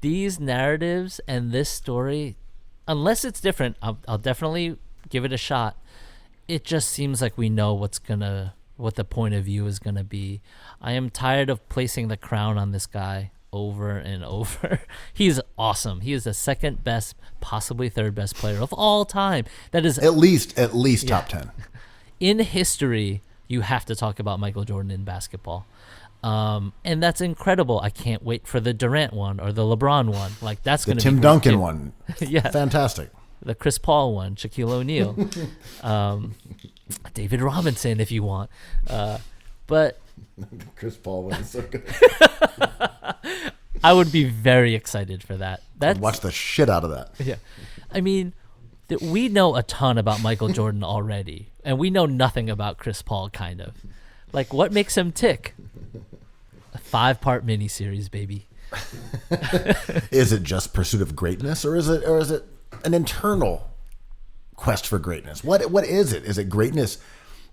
These narratives and this story, unless it's different, I'll definitely give it a shot. It just seems like we know what the point of view is gonna be. I am tired of placing the crown on this guy over and over. He's awesome. He is the second best, possibly third best player of all time. That is at least top 10. In history, you have to talk about Michael Jordan in basketball. And that's incredible. I can't wait for the Durant one or the LeBron one. Like, that's going to be Tim Duncan one. Yeah. Fantastic. The Chris Paul one, Shaquille O'Neal, David Robinson if you want. But Chris Paul one is so good. I would be very excited for that. I'd watch the shit out of that. Yeah. I mean, we know a ton about Michael Jordan already, and we know nothing about Chris Paul, kind of. Like, what makes him tick? A 5-part miniseries, baby. Is it just pursuit of greatness, or is it an internal quest for greatness? What is it? Is it greatness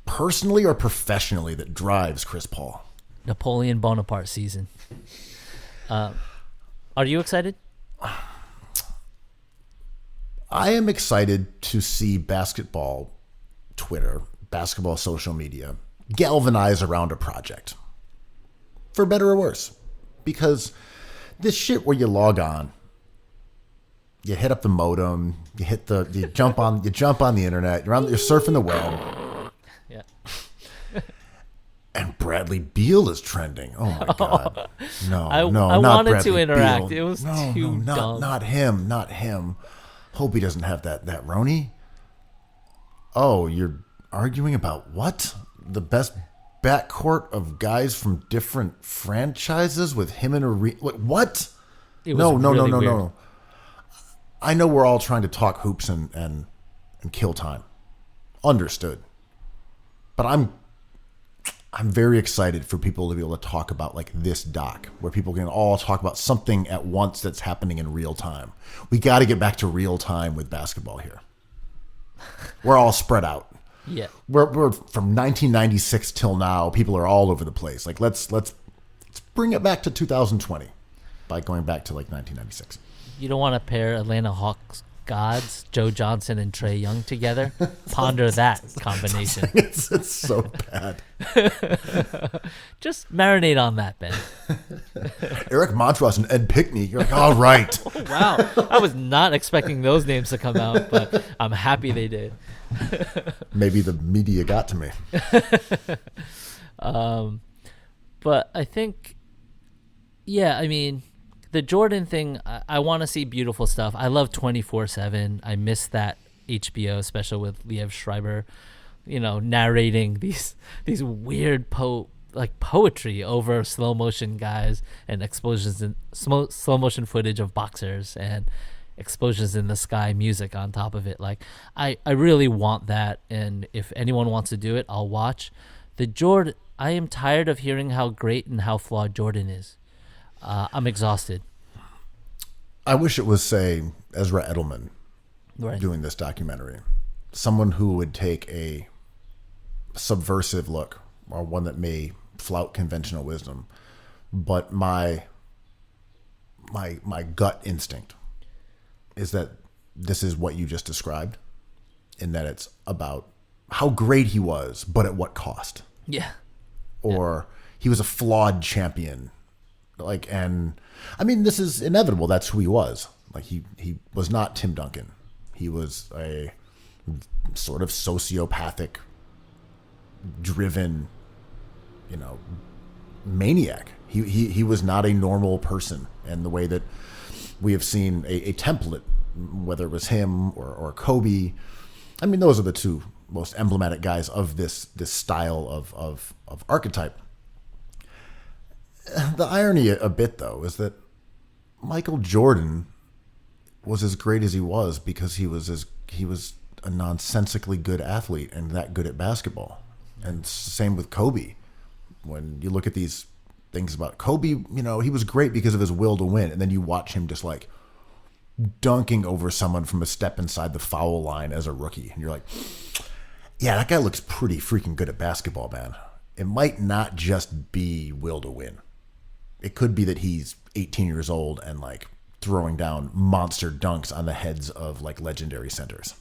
personally or professionally that drives Chris Paul? Napoleon Bonaparte season. Are you excited? I am excited to see basketball Twitter, basketball social media galvanize around a project, for better or worse. Because this shit where you log on, you hit up the modem, you jump on the internet, you're surfing the web. Yeah. And Bradley Beal is trending. Oh my God! No, I not wanted Bradley to interact. Beal. It was too dumb. Not him. Hope he doesn't have that Roni. Oh, you're arguing about what? The best backcourt of guys from different franchises with him and what? It was No. really weird. I know we're all trying to talk hoops and kill time. Understood. But I'm very excited for people to be able to talk about like this doc, where people can all talk about something at once that's happening in real time. We got to get back to real time with basketball here. We're all spread out. Yeah. We're from 1996 till now. People are all over the place. Like let's bring it back to 2020 by going back to like 1996. You don't want to pair Atlanta Hawks gods, Joe Johnson and Trae Young together? Ponder that combination. It's so bad. Just marinate on that, Ben. Eric Montross and Ed Pinkney. You're like, all right. Wow. I was not expecting those names to come out, but I'm happy they did. Maybe the media got to me. But I think, yeah, I mean, the Jordan thing, I want to see beautiful stuff. I love 24/7. I miss that HBO special with Liev Schreiber, narrating these weird poetry over slow motion guys and explosions in slow motion footage of boxers and explosions in the sky music on top of it. Like, I really want that, and if anyone wants to do it, I'll watch. I am tired of hearing how great and how flawed Jordan is. I'm exhausted. I wish it was, say, Ezra Edelman doing this documentary. Someone who would take a subversive look, or one that may flout conventional wisdom. But my gut instinct is that this is what you just described, in that it's about how great he was, but at what cost. Yeah. Or he was a flawed champion. And I mean, this is inevitable. That's who he was. Like, he was not Tim Duncan. He was a sort of sociopathic, driven, maniac. He was not a normal person. And the way that we have seen a template, whether it was him or Kobe, I mean, those are the two most emblematic guys of this style of archetype. The irony a bit, though, is that Michael Jordan was as great as he was because he was a nonsensically good athlete and that good at basketball. And same with Kobe. When you look at these things about Kobe, he was great because of his will to win. And then you watch him just like dunking over someone from a step inside the foul line as a rookie. And you're like, yeah, that guy looks pretty freaking good at basketball, man. It might not just be will to win. it could be that he's 18 years old and like throwing down monster dunks on the heads of like legendary centers.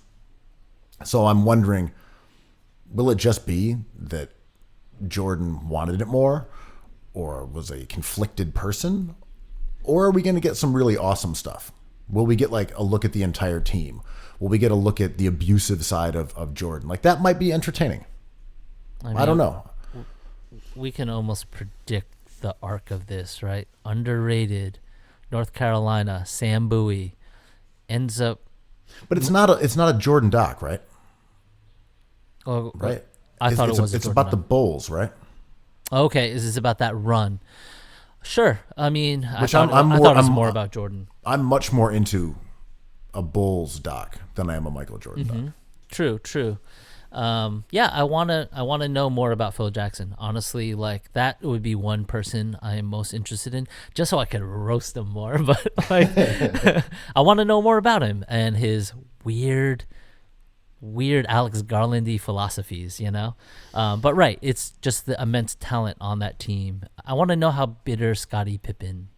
So I'm wondering, will it just be that Jordan wanted it more, or was a conflicted person, or are we going to get some really awesome stuff? Will we get like a look at the entire team? Will we get a look at the abusive side of Jordan? Like that might be entertaining. I don't know. We can almost predict the arc of this, right? Underrated North Carolina, Sam Bowie ends up. But it's not a Jordan doc, right? Oh, right. I thought it was. It's about the Bulls, right? Okay, is this about that run? Sure. I mean, I Which thought it was more about Jordan. I'm much more into a Bulls doc than I am a Michael Jordan doc. True. Yeah, I wanna know more about Phil Jackson. Honestly, like that would be one person I am most interested in, just so I could roast him more. But like, I want to know more about him and his weird Alex Garlandy philosophies, you know. But right, it's just the immense talent on that team. I want to know how bitter Scottie Pippen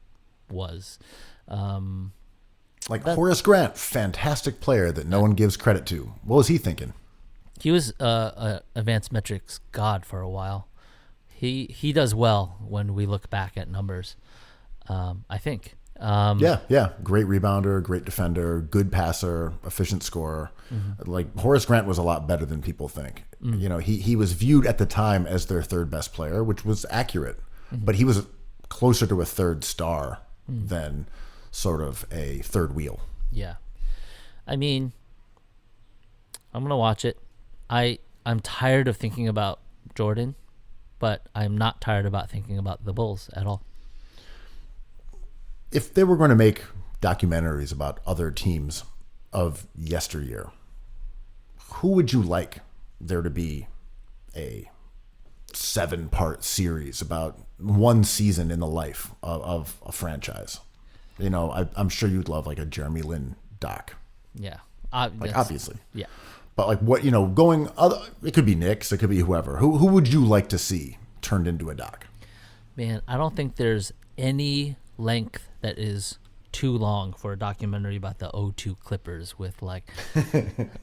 was. Horace Grant, fantastic player that no one gives credit to. What was he thinking? He was advanced metrics god for a while. He does well when we look back at numbers, I think. Yeah. Great rebounder, great defender, good passer, efficient scorer. Like Horace Grant was a lot better than people think. You know, he was viewed at the time as their third best player, which was accurate. But he was closer to a third star than sort of a third wheel. Yeah. I mean, I'm going to watch it. I'm tired of thinking about Jordan, but I'm not tired about thinking about the Bulls at all. If they were going to make documentaries about other teams of yesteryear, who would you like there to be a 7-part series about one season in the life of a franchise? You know, I'm sure you'd love like a Jeremy Lin doc. Yeah. Obviously. Yeah. But like what, it could be Knicks, it could be whoever. Who would you like to see turned into a doc? Man, I don't think there's any length that is too long for a documentary about the 0-2 Clippers with like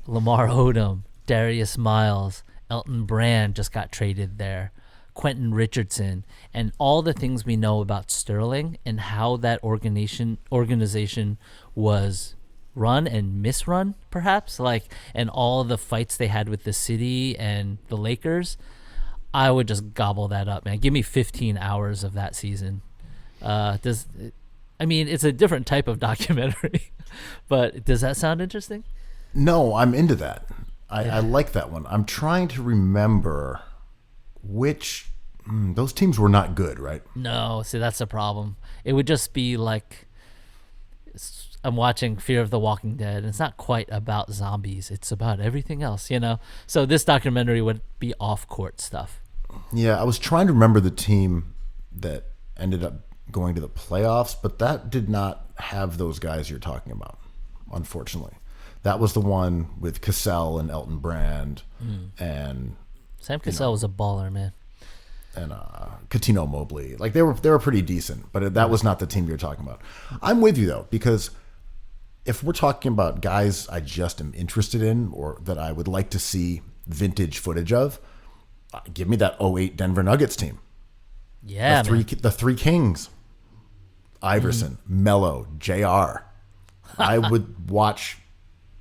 Lamar Odom, Darius Miles, Elton Brand just got traded there, Quentin Richardson, and all the things we know about Sterling and how that organization was run and misrun, perhaps, and all the fights they had with the city and the Lakers. I would just gobble that up, man. Give me 15 hours of that season. It's a different type of documentary, but does that sound interesting? No, I'm into that. I like that one. I'm trying to remember which those teams were not good, right? No, see, that's the problem. It would just be like I'm watching Fear of the Walking Dead, and it's not quite about zombies. It's about everything else, you know? So this documentary would be off-court stuff. Yeah, I was trying to remember the team that ended up going to the playoffs, but that did not have those guys you're talking about, unfortunately. That was the one with Cassell and Elton Brand and Sam Cassell was a baller, man. And Coutinho Mobley. Like they were pretty decent, but that was not the team you're talking about. I'm with you though, because if we're talking about guys I just am interested in or that I would like to see vintage footage of, give me that 08 Denver Nuggets team. Yeah, the three Kings. Iverson, Melo, JR. I would watch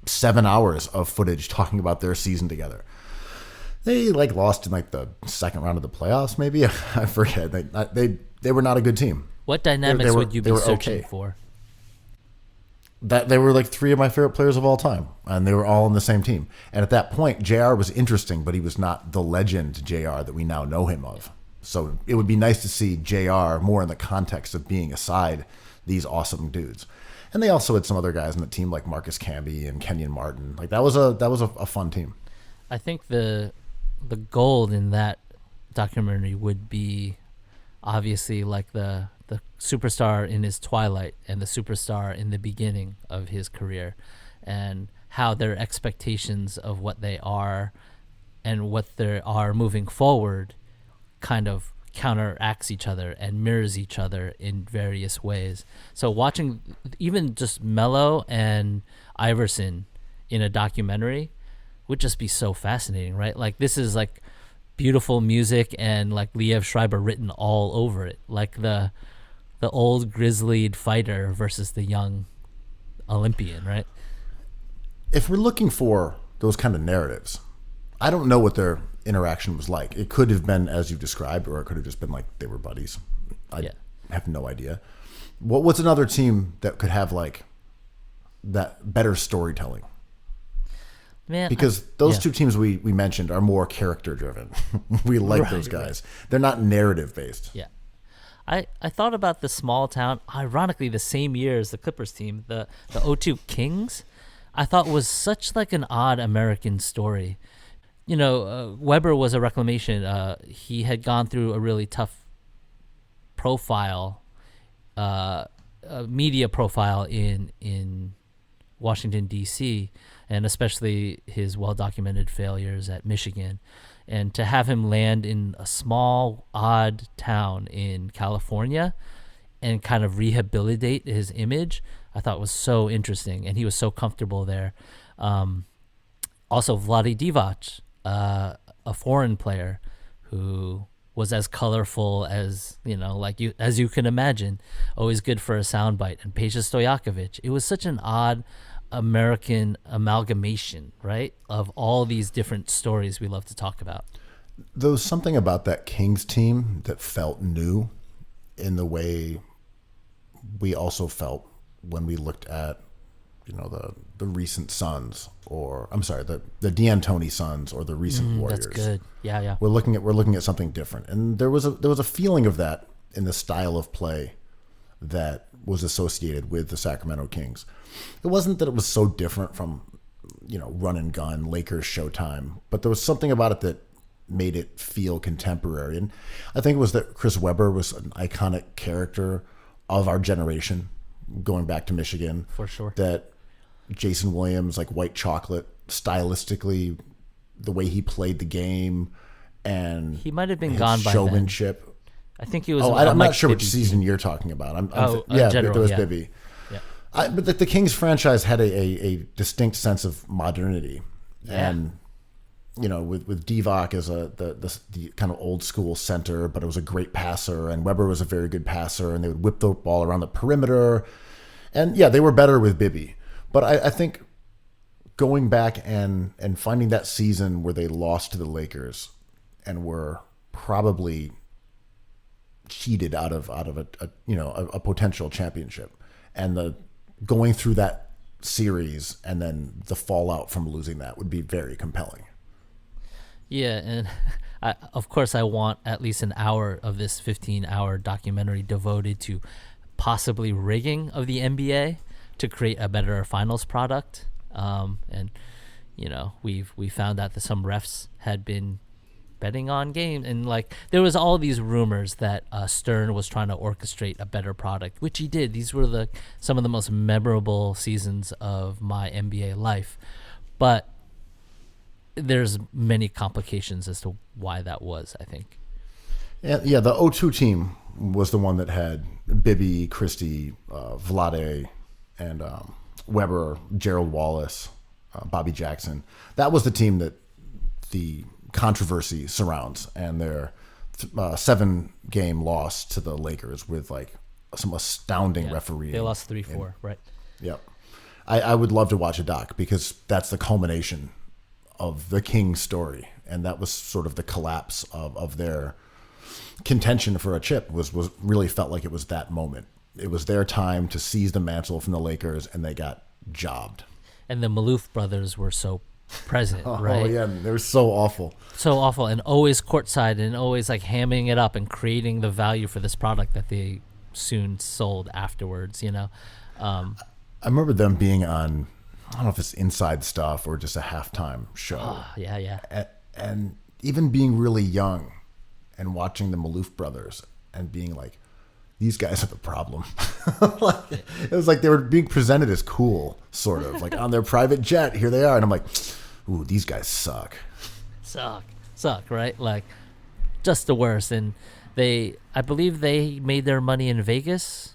7 hours of footage talking about their season together. They lost in the second round of the playoffs, maybe. I forget. They were not a good team. What dynamics would you be searching for? That they were three of my favorite players of all time, and they were all on the same team. And at that point, JR was interesting, but he was not the legend JR that we now know him of. So it would be nice to see JR more in the context of being aside these awesome dudes. And they also had some other guys on the team like Marcus Camby and Kenyon Martin. That was a fun team. I think the gold in that documentary would be obviously the superstar in his twilight and the superstar in the beginning of his career, and how their expectations of what they are and what they are moving forward kind of counteracts each other and mirrors each other in various ways. So watching even just Melo and Iverson in a documentary would just be so fascinating, right? Like this is like beautiful music and like Liev Schreiber written all over it, like the old grizzlied fighter versus the young Olympian, right? If we're looking for those kind of narratives, I don't know what their interaction was like. It could have been as you described, or it could have just been like they were buddies. I have no idea. What's another team that could have like that better storytelling? Man, because those two teams we mentioned are more character driven. We like those guys. Right. They're not narrative based. Yeah. I thought about the small town, ironically the same year as the Clippers team, the O2 Kings, I thought was such like an odd American story. You know, Weber was a reclamation. He had gone through a really tough profile, media profile in Washington, D.C., and especially his well-documented failures at Michigan. And to have him land in a small, odd town in California and kind of rehabilitate his image, I thought was so interesting. And he was so comfortable there. Also, Vlade Divac, a foreign player who was as colorful as, as you can imagine, always good for a soundbite. And Peja Stojakovic. It was such an odd American amalgamation, right, of all these different stories we love to talk about. There was something about that Kings team that felt new in the way we also felt when we looked at, the recent Suns, or I'm sorry, the D'Antoni Suns, or the recent Warriors. That's good. Yeah. We're looking at something different, and there was a feeling of that in the style of play that was associated with the Sacramento Kings. It wasn't that it was so different from, run and gun, Lakers Showtime, but there was something about it that made it feel contemporary. And I think it was that Chris Webber was an iconic character of our generation, going back to Michigan. For sure. That Jason Williams, like White Chocolate, stylistically, the way he played the game, and he might have been gone by showmanship. Then. I think he was. I'm not sure which season you're talking about. General, there was yeah. Bibby. Yeah. But the Kings franchise had a distinct sense of modernity, and with Divac as the kind of old school center, but it was a great passer, and Weber was a very good passer, and they would whip the ball around the perimeter, and they were better with Bibby. But I think going back and finding that season where they lost to the Lakers and were probably cheated out of a potential championship, and going through that series and then the fallout from losing that would be very compelling. Yeah, and of course I want at least an hour of this 15-hour documentary devoted to possibly rigging of the NBA to create a better finals product. And we found out that some refs had been betting on games, and there was all these rumors that Stern was trying to orchestrate a better product, which he did. These were some of the most memorable seasons of my NBA life, but there's many complications as to why that was, I think. Yeah, the O2 team was the one that had Bibby, Christie, Vlade, and Weber, Gerald Wallace, Bobby Jackson. That was the team that the controversy surrounds, and their 7-game loss to the Lakers with some astounding refereeing. They lost 3-4, right? Yep. I would love to watch a doc, because that's the culmination of the Kings story, and that was sort of the collapse of their contention for a chip. Was really felt like it was that moment. It was their time to seize the mantle from the Lakers, and they got jobbed. And the Maloof brothers were so present, right? Oh yeah, they were so awful. So awful, and always courtside, and always hamming it up and creating the value for this product that they soon sold afterwards, I remember them being on, I don't know if it's Inside Stuff or just a halftime show. Yeah. And even being really young and watching the Maloof brothers and being like, these guys are the problem. It was like they were being presented as cool, sort of, on their private jet. Here they are. And I'm like, ooh, these guys suck. Suck, right? Just the worst. And I believe they made their money in Vegas.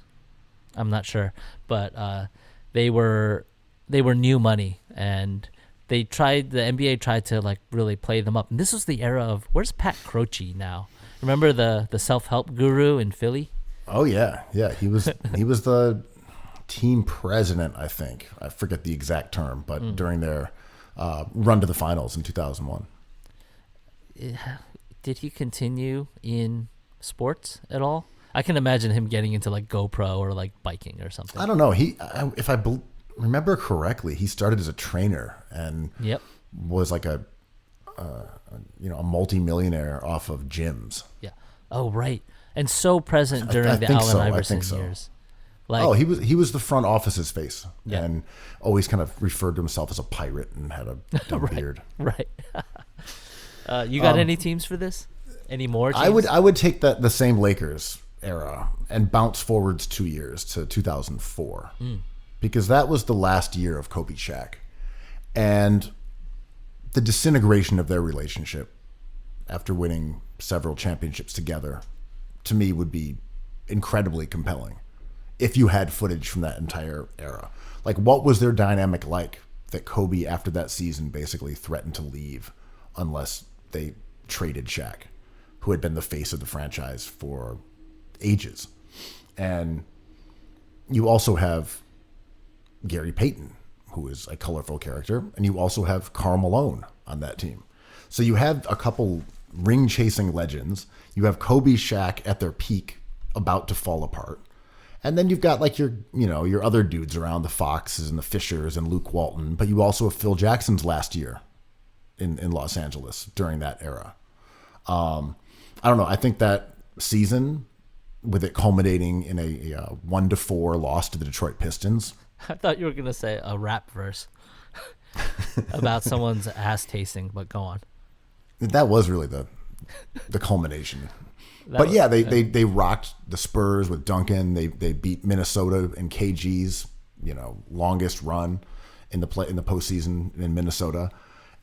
I'm not sure, but they were new money, and the NBA tried to like really play them up. And this was the era of, where's Pat Croce now? Remember the self-help guru in Philly? Oh yeah. He was the team president, I think. I forget the exact term, but during their run to the finals in 2001. Did he continue in sports at all? I can imagine him getting into like GoPro or like biking or something. I don't know. If I remember correctly, he started as a trainer and was like a multi-millionaire off of gyms. Yeah. Oh, right. And so present during the Allen Iverson years. Like, he was the front office's face and always kind of referred to himself as a pirate and had a dumb beard. Right. You got any teams for this? Any more teams? I would take the same Lakers era and bounce forwards 2 years to 2004 because that was the last year of Kobe Shaq, and the disintegration of their relationship after winning several championships together, to me, would be incredibly compelling if you had footage from that entire era. Like, what was their dynamic like that Kobe, after that season, basically threatened to leave unless they traded Shaq, who had been the face of the franchise for ages. And you also have Gary Payton, who is a colorful character, and you also have Karl Malone on that team. So you have a couple ring-chasing legends. You have Kobe, Shaq at their peak, about to fall apart. And then you've got like your other dudes around, the Foxes and the Fishers and Luke Walton, but you also have Phil Jackson's last year in Los Angeles during that era. I don't know. I think that season, with it culminating in a 1-4 loss to the Detroit Pistons. I thought you were going to say a rap verse about someone's ass tasting, but go on. That was really the culmination. They rocked the Spurs with Duncan. They beat Minnesota in KG's longest run in the postseason in Minnesota,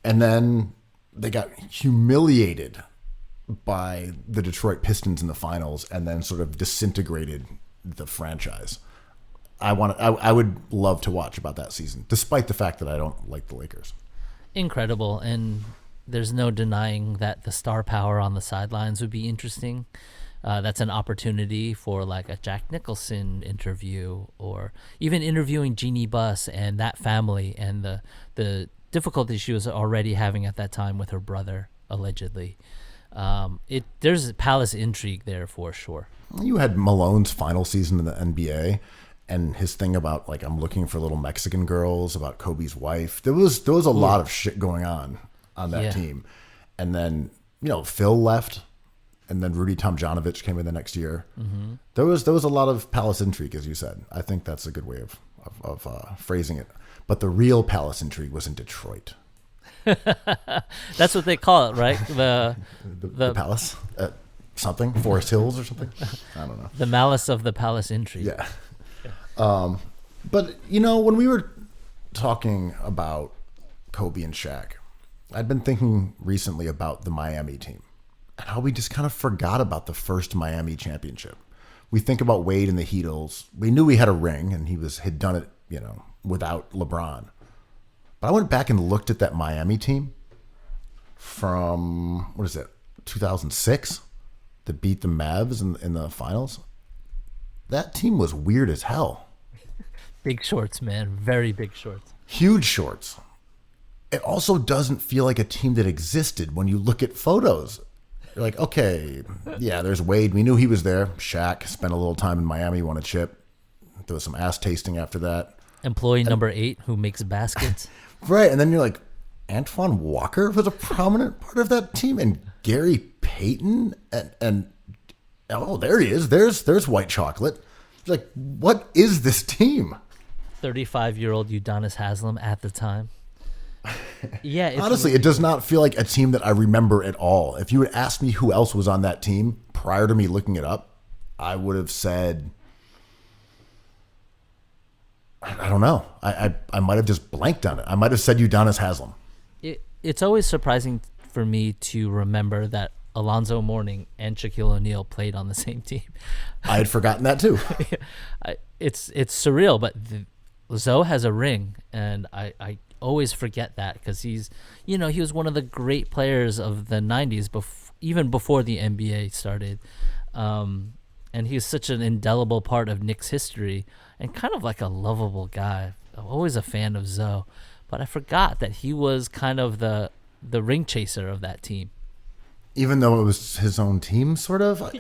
and then they got humiliated by the Detroit Pistons in the finals, and then sort of disintegrated the franchise. I would love to watch about that season, despite the fact that I don't like the Lakers. Incredible, and there's no denying that the star power on the sidelines would be interesting. That's an opportunity for like a Jack Nicholson interview, or even interviewing Jeannie Buss and that family and the difficulty she was already having at that time with her brother, allegedly. There's palace intrigue there for sure. You had Malone's final season in the NBA, and his thing about like, I'm looking for little Mexican girls, about Kobe's wife. There was a lot of shit going on that team. And then, Phil left, and then Rudy Tomjanovich came in the next year. Mm-hmm. There was a lot of palace intrigue, as you said. I think that's a good way of phrasing it. But the real palace intrigue was in Detroit. That's what they call it, right? The palace? Something? Forest Hills or something? I don't know. The malice of the palace intrigue. Yeah. But, when we were talking about Kobe and Shaq, I'd been thinking recently about the Miami team and how we just kind of forgot about the first Miami championship. We think about Wade and the Heatles. We knew he had a ring and had done it, without LeBron. But I went back and looked at that Miami team from, 2006, that beat the Mavs in the finals. That team was weird as hell. Big shorts, man. Very big shorts. Huge shorts. It also doesn't feel like a team that existed when you look at photos. You're like, okay, yeah, there's Wade. We knew he was there. Shaq spent a little time in Miami, won a chip. There was some ass tasting after that. Employee number 8 who makes baskets. Right, and then you're like, Antoine Walker was a prominent part of that team, and Gary Payton, and oh, there he is. There's White Chocolate. It's like, what is this team? 35-year-old Udonis Haslem at the time. Yeah. Honestly, it does not feel like a team that I remember at all. If you had asked me who else was on that team prior to me looking it up, I would have said, I don't know. I might have just blanked on it. I might have said Udonis Haslem. It's always surprising for me to remember that Alonzo Mourning and Shaquille O'Neal played on the same team. I had forgotten that too. It's surreal, but Zoe has a ring, and I always forget that because he was one of the great players of the 90s, even before the NBA started. And he's such an indelible part of Knicks history and kind of like a lovable guy. I'm always a fan of Zoe, but I forgot that he was kind of the ring chaser of that team. Even though it was his own team, sort of?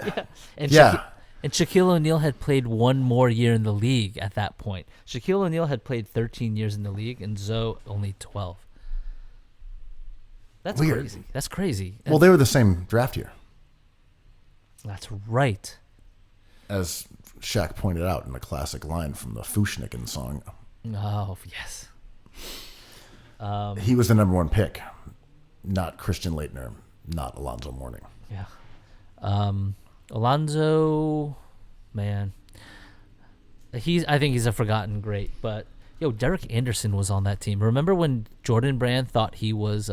Yeah. And Shaquille O'Neal had played one more year in the league at that point. Shaquille O'Neal had played 13 years in the league, and Zoe only 12. That's weird. Crazy. That's crazy. Well, they were the same draft year. That's right. As Shaq pointed out in a classic line from the Fushnikin song. Oh, yes. He was the number one pick, not Christian Laettner, not Alonzo Mourning. Yeah. Alonzo, man. I think he's a forgotten great, but Derek Anderson was on that team. Remember when Jordan Brand thought he was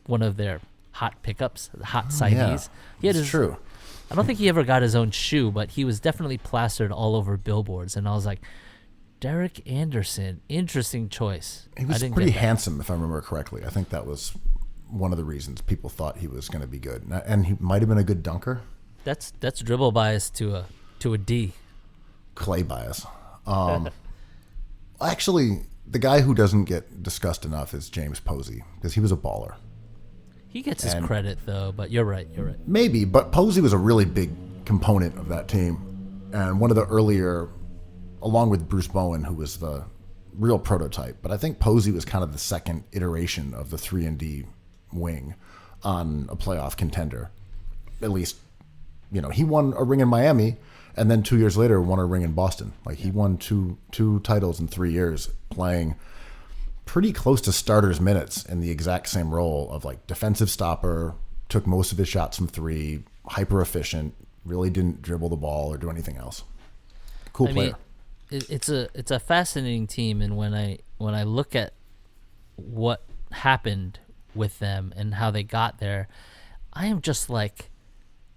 one of their hot pickups, hot signees? Yeah, it's true. I don't think he ever got his own shoe, but he was definitely plastered all over billboards. And I was like, Derek Anderson, interesting choice. He was pretty handsome, if I remember correctly. I think that was one of the reasons people thought he was going to be good. And he might have been a good dunker. That's dribble bias to a D. Clay bias. Actually, the guy who doesn't get discussed enough is James Posey, because he was a baller. He gets his credit, though, but you're right. Maybe, but Posey was a really big component of that team. And one of the earlier, along with Bruce Bowen, who was the real prototype. But I think Posey was kind of the second iteration of the 3-and-D wing on a playoff contender. At least, he won a ring in Miami, and then 2 years later won a ring in Boston. Like, he won two titles in 3 years, playing pretty close to starters minutes in the exact same role of like defensive stopper, took most of his shots from three, hyper efficient, really didn't dribble the ball or do anything else. Cool player. It's a fascinating team, and when I look at what happened with them and how they got there, I am just like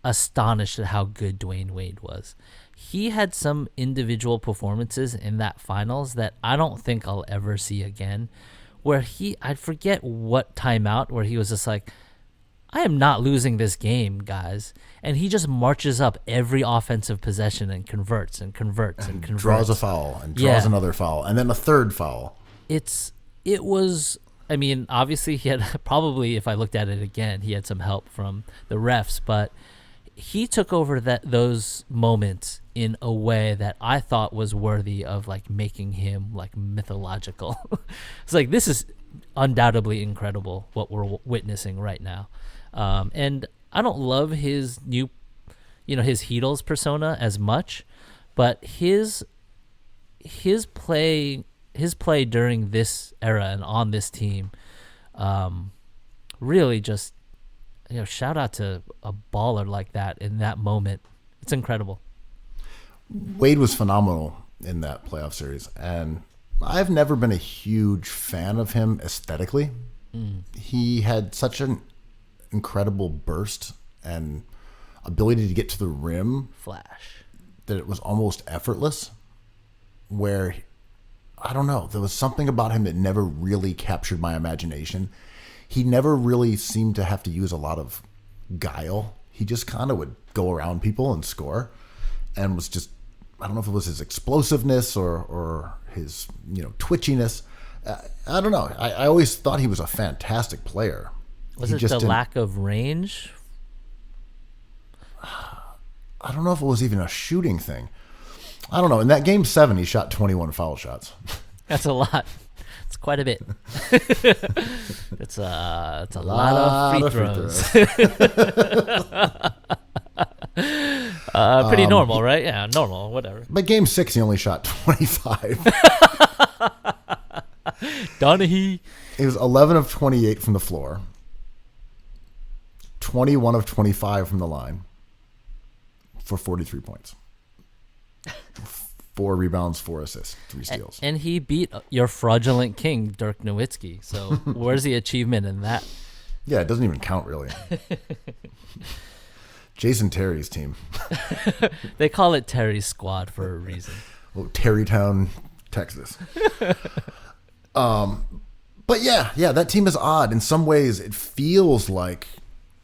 astonished at how good Dwayne Wade was. He had some individual performances in that finals that I don't think I'll ever see again, where I forget what timeout, where he was just like, I am not losing this game, guys. And he just marches up every offensive possession and converts and converts and converts. Draws a foul and draws another foul and then a third foul. Obviously he had probably, if I looked at it again, he had some help from the refs, but he took over those moments in a way that I thought was worthy of like making him like mythological. It's like, this is undoubtedly incredible what we're witnessing right now. And I don't love his new, his Heatles persona as much, but his play during this era and on this team, really just, shout out to a baller like that in that moment. It's incredible. Wade was phenomenal in that playoff series, and I've never been a huge fan of him aesthetically. He had such an incredible burst and ability to get to the rim, Flash, that it was almost effortless, where, I don't know, there was something about him that never really captured my imagination. He never really seemed to have to use a lot of guile. He just kind of would go around people and score, and was just, I don't know if it was his explosiveness or his twitchiness. I don't know. I always thought he was a fantastic player. Was it the lack of range? I don't know if it was even a shooting thing. I don't know. In that game 7, he shot 21 foul shots. That's a lot. It's quite a bit. It's a lot of free throws. Pretty normal, right? Yeah, normal, whatever. But game 6, he only shot 25. Donahue. He was 11 of 28 from the floor, 21 of 25 from the line for 43 points. 4 rebounds, 4 assists, 3 steals. And he beat your fraudulent king, Dirk Nowitzki. So where's the achievement in that? Yeah, it doesn't even count really. Jason Terry's team. They call it Terry's squad for a reason. Well, Terrytown, Texas. But yeah, that team is odd. In some ways, it feels like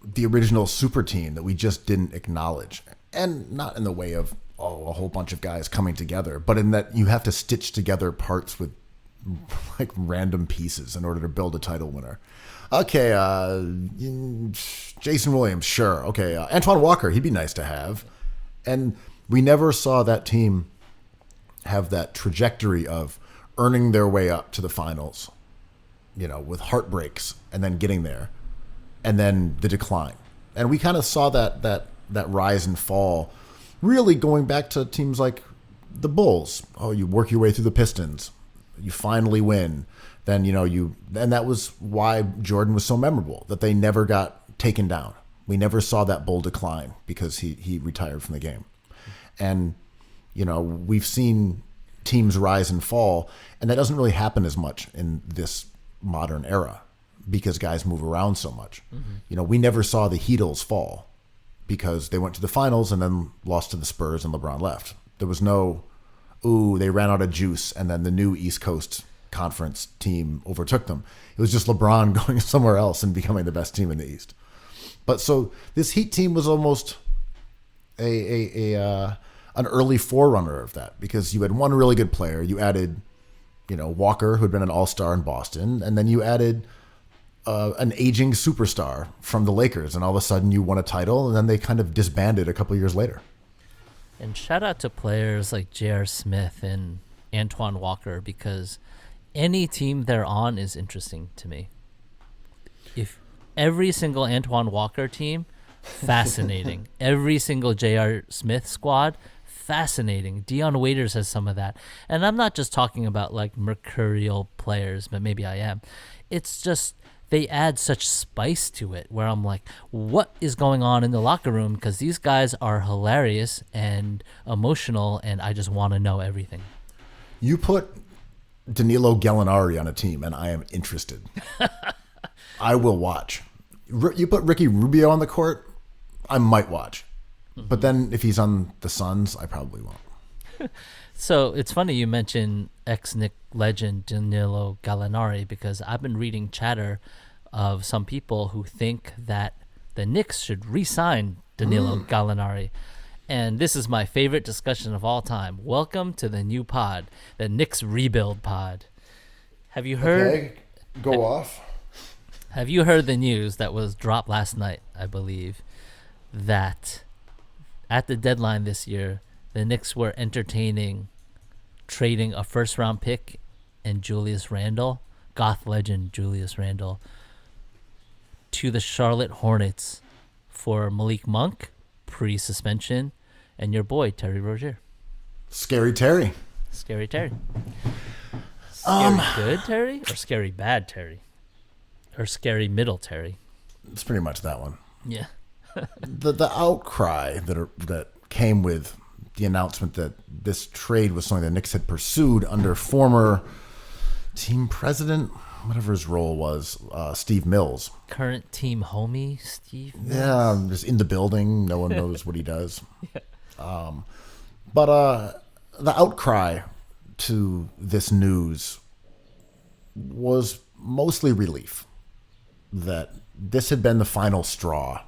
the original super team that we just didn't acknowledge. And not in the way of, a whole bunch of guys coming together, but in that you have to stitch together parts with like random pieces in order to build a title winner. Okay, Jason Williams, sure. Okay, Antoine Walker, he'd be nice to have. And we never saw that team have that trajectory of earning their way up to the finals, with heartbreaks and then getting there and then the decline. And we kind of saw that rise and fall really going back to teams like the Bulls. Oh, you work your way through the Pistons. You finally win. Then, and that was why Jordan was so memorable, that they never got taken down. We never saw that Bull decline because he retired from the game. And, we've seen teams rise and fall, and that doesn't really happen as much in this modern era because guys move around so much. Mm-hmm. We never saw the Heatles fall because they went to the finals and then lost to the Spurs and LeBron left. There was no, they ran out of juice and then the new East Coast Conference team overtook them. It was just LeBron going somewhere else and becoming the best team in the East. But so this Heat team was almost an early forerunner of that because you had one really good player. You added, Walker, who had been an all-star in Boston, and then you added an aging superstar from the Lakers, and all of a sudden you won a title, and then they kind of disbanded a couple of years later. And shout out to players like J.R. Smith and Antoine Walker, because any team they're on is interesting to me. If every single Antoine Walker team, fascinating. Every single J.R. Smith squad, fascinating. Dion Waiters has some of that. And I'm not just talking about like mercurial players, but maybe I am. It's just they add such spice to it where I'm like, what is going on in the locker room? Because these guys are hilarious and emotional, and I just want to know everything. You put Danilo Gallinari on a team, and I am interested. I will watch. You put Ricky Rubio on the court, I might watch. Mm-hmm. But then if he's on the Suns, I probably won't. So it's funny you mentioned ex-Knick legend Danilo Gallinari, because I've been reading chatter of some people who think that the Knicks should re-sign Danilo Gallinari. And this is my favorite discussion of all time. Welcome to the new pod, the Knicks Rebuild Pod. Have you heard? Okay, go off. Have you heard the news that was dropped last night, I believe, that at the deadline this year, the Knicks were entertaining trading a first-round pick and Julius Randle, Goth legend Julius Randle, to the Charlotte Hornets for Malik Monk, pre-suspension, and your boy, Terry Rozier. Scary Terry. Scary Terry. Scary good Terry? Or scary bad Terry? Or scary middle Terry? It's pretty much that one. Yeah. the outcry that came with the announcement that this trade was something the Knicks had pursued under former team president, whatever his role was, Steve Mills. Current team homie, Steve Mills. Yeah, just in the building. No one knows what he does. Yeah. But the outcry to this news was mostly relief that this had been the final straw,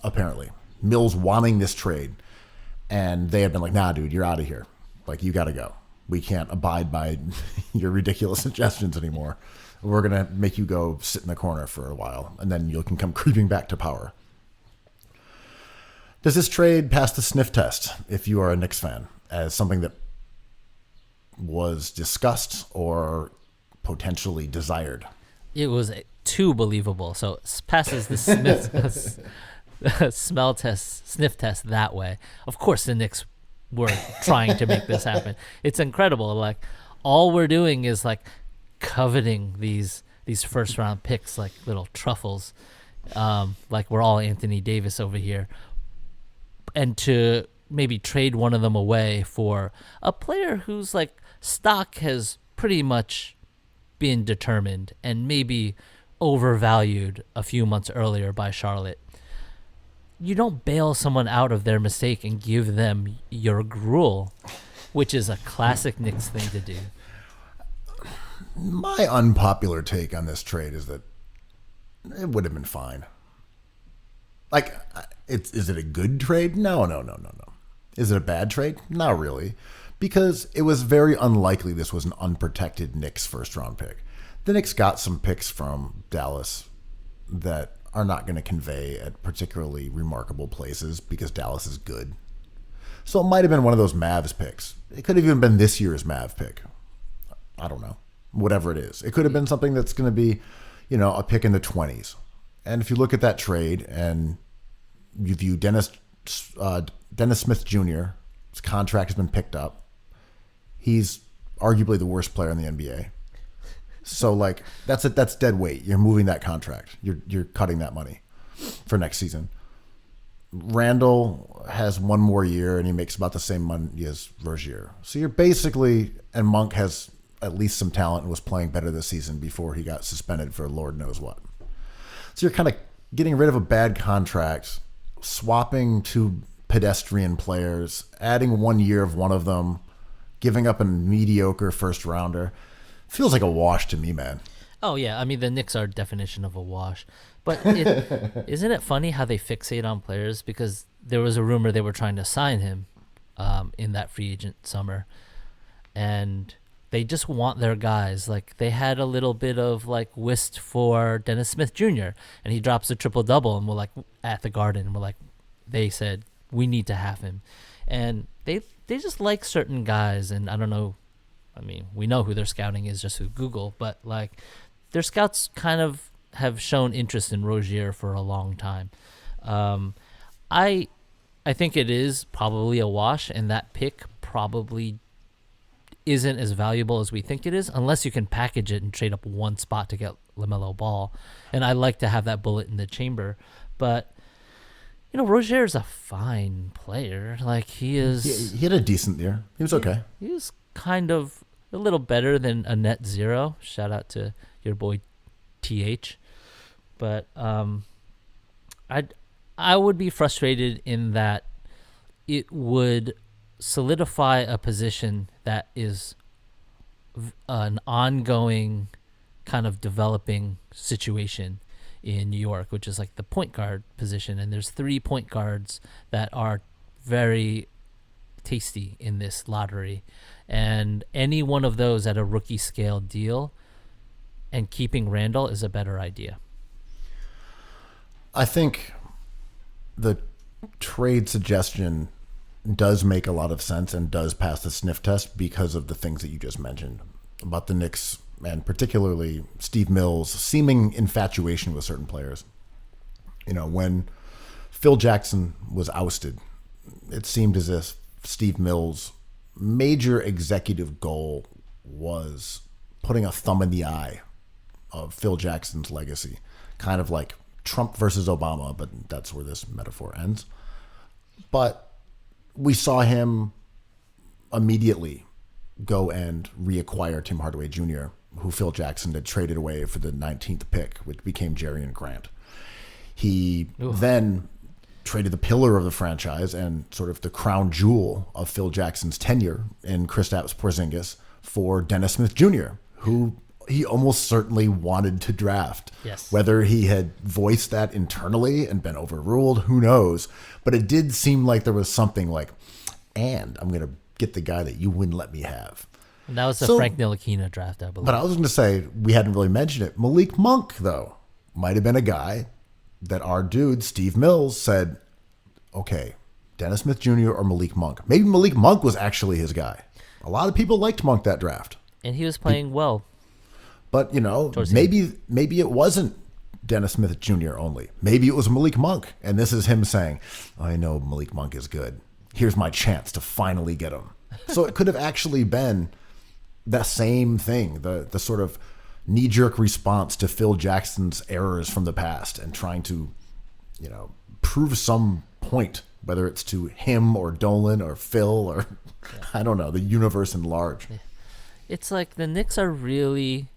apparently. Mills wanting this trade. And they had been like, nah, dude, you're out of here. Like, you got to go. We can't abide by your ridiculous suggestions anymore. We're going to make you go sit in the corner for a while, and then you can come creeping back to power. Does this trade pass the sniff test, if you are a Knicks fan, as something that was discussed or potentially desired? It was too believable. So it passes the smell test, sniff test that way. Of course, the Knicks were trying to make this happen. It's incredible. Like, all we're doing is like coveting these first round picks like little truffles. Like we're all Anthony Davis over here. And to maybe trade one of them away for a player whose like stock has pretty much been determined, and maybe overvalued a few months earlier by Charlotte. You don't bail someone out of their mistake and give them your gruel, which is a classic Knicks thing to do. My unpopular take on this trade is that it would have been fine. Like, is it a good trade? No. Is it a bad trade? Not really. Because it was very unlikely this was an unprotected Knicks first-round pick. The Knicks got some picks from Dallas that are not going to convey at particularly remarkable places because Dallas is good. So it might have been one of those Mavs picks. It could have even been this year's Mav pick. I don't know. Whatever it is. It could have been something that's going to be, a pick in the 20s. And if you look at that trade and you view Dennis Smith Jr., his contract has been picked up. He's arguably the worst player in the NBA. So that's dead weight. You're moving that contract. You're cutting that money for next season. Randall has one more year and he makes about the same money as Rozier. So you're basically, and Monk has at least some talent and was playing better this season before he got suspended for Lord knows what. So you're kind of getting rid of a bad contract, swapping two pedestrian players, adding 1 year of one of them, giving up a mediocre first rounder. Feels like a wash to me, man. Oh, yeah. I mean, the Knicks are definition of a wash. But isn't it funny how they fixate on players? Because there was a rumor they were trying to sign him in that free agent summer. And they just want their guys. Like, they had a little bit of, whist for Dennis Smith Jr. And he drops a triple-double, and we're, at the Garden. And they said, we need to have him. And they just like certain guys, and I don't know. I mean, we know who their scouting is just through Google, but their scouts kind of have shown interest in Rozier for a long time. I think it is probably a wash, and that pick probably isn't as valuable as we think it is, unless you can package it and trade up one spot to get LaMelo Ball. And I like to have that bullet in the chamber, but Rozier is a fine player. He is. He had a decent year. He was okay. He was kind of a little better than a net zero. Shout out to your boy TH. But I would be frustrated in that it would solidify a position that is an ongoing kind of developing situation in New York, which is the point guard position. And there's 3 point guards that are very tasty in this lottery. And any one of those at a rookie scale deal and keeping Randall is a better idea. I think the trade suggestion does make a lot of sense and does pass the sniff test because of the things that you just mentioned about the Knicks and particularly Steve Mills' seeming infatuation with certain players. When Phil Jackson was ousted, it seemed as if Steve Mills' major executive goal was putting a thumb in the eye of Phil Jackson's legacy. Kind of like Trump versus Obama, but that's where this metaphor ends. But we saw him immediately go and reacquire Tim Hardaway Jr., who Phil Jackson had traded away for the 19th pick, which became Jerian Grant. He then traded the pillar of the franchise and sort of the crown jewel of Phil Jackson's tenure in Kristaps Porzingis for Dennis Smith Jr., who he almost certainly wanted to draft. Yes. Whether he had voiced that internally and been overruled, who knows? But it did seem like there was something and I'm going to get the guy that you wouldn't let me have. And that was the Frank Ntilikina draft, I believe. But I was going to say, we hadn't really mentioned it. Malik Monk, though, might have been a guy that our dude, Steve Mills, said, okay, Dennis Smith Jr. or Malik Monk. Maybe Malik Monk was actually his guy. A lot of people liked Monk that draft. And he was playing well. But, maybe it wasn't Dennis Smith Jr. only. Maybe it was Malik Monk. And this is him saying, I know Malik Monk is good. Here's my chance to finally get him. So it could have actually been the same thing, the sort of knee-jerk response to Phil Jackson's errors from the past and trying to, prove some point, whether it's to him or Dolan or Phil or, I don't know, the universe in large. It's like the Knicks are really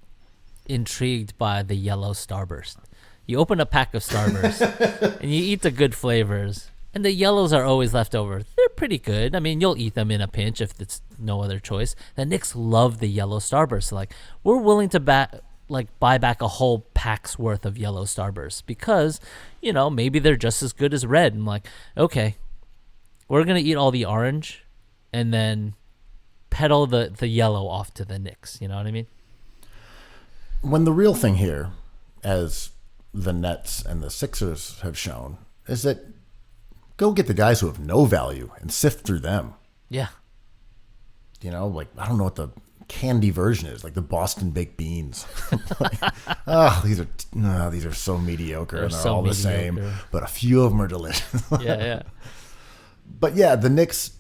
intrigued by the yellow Starburst. You open a pack of Starburst and you eat the good flavors, and the yellows are always left over. They're pretty good. I mean, you'll eat them in a pinch if it's no other choice. The Knicks love the yellow Starburst. So, like, we're willing to buy back a whole pack's worth of yellow Starburst because, maybe they're just as good as red. I'm like, okay, we're going to eat all the orange and then peddle the yellow off to the Knicks. You know what I mean? When the real thing here, as the Nets and the Sixers have shown, is that go get the guys who have no value and sift through them. Yeah. Like, I don't know what the candy version is, like the Boston baked beans. These are so mediocre, and they're so all the mediocre. same, but a few of them are delicious. Yeah. But yeah, the Knicks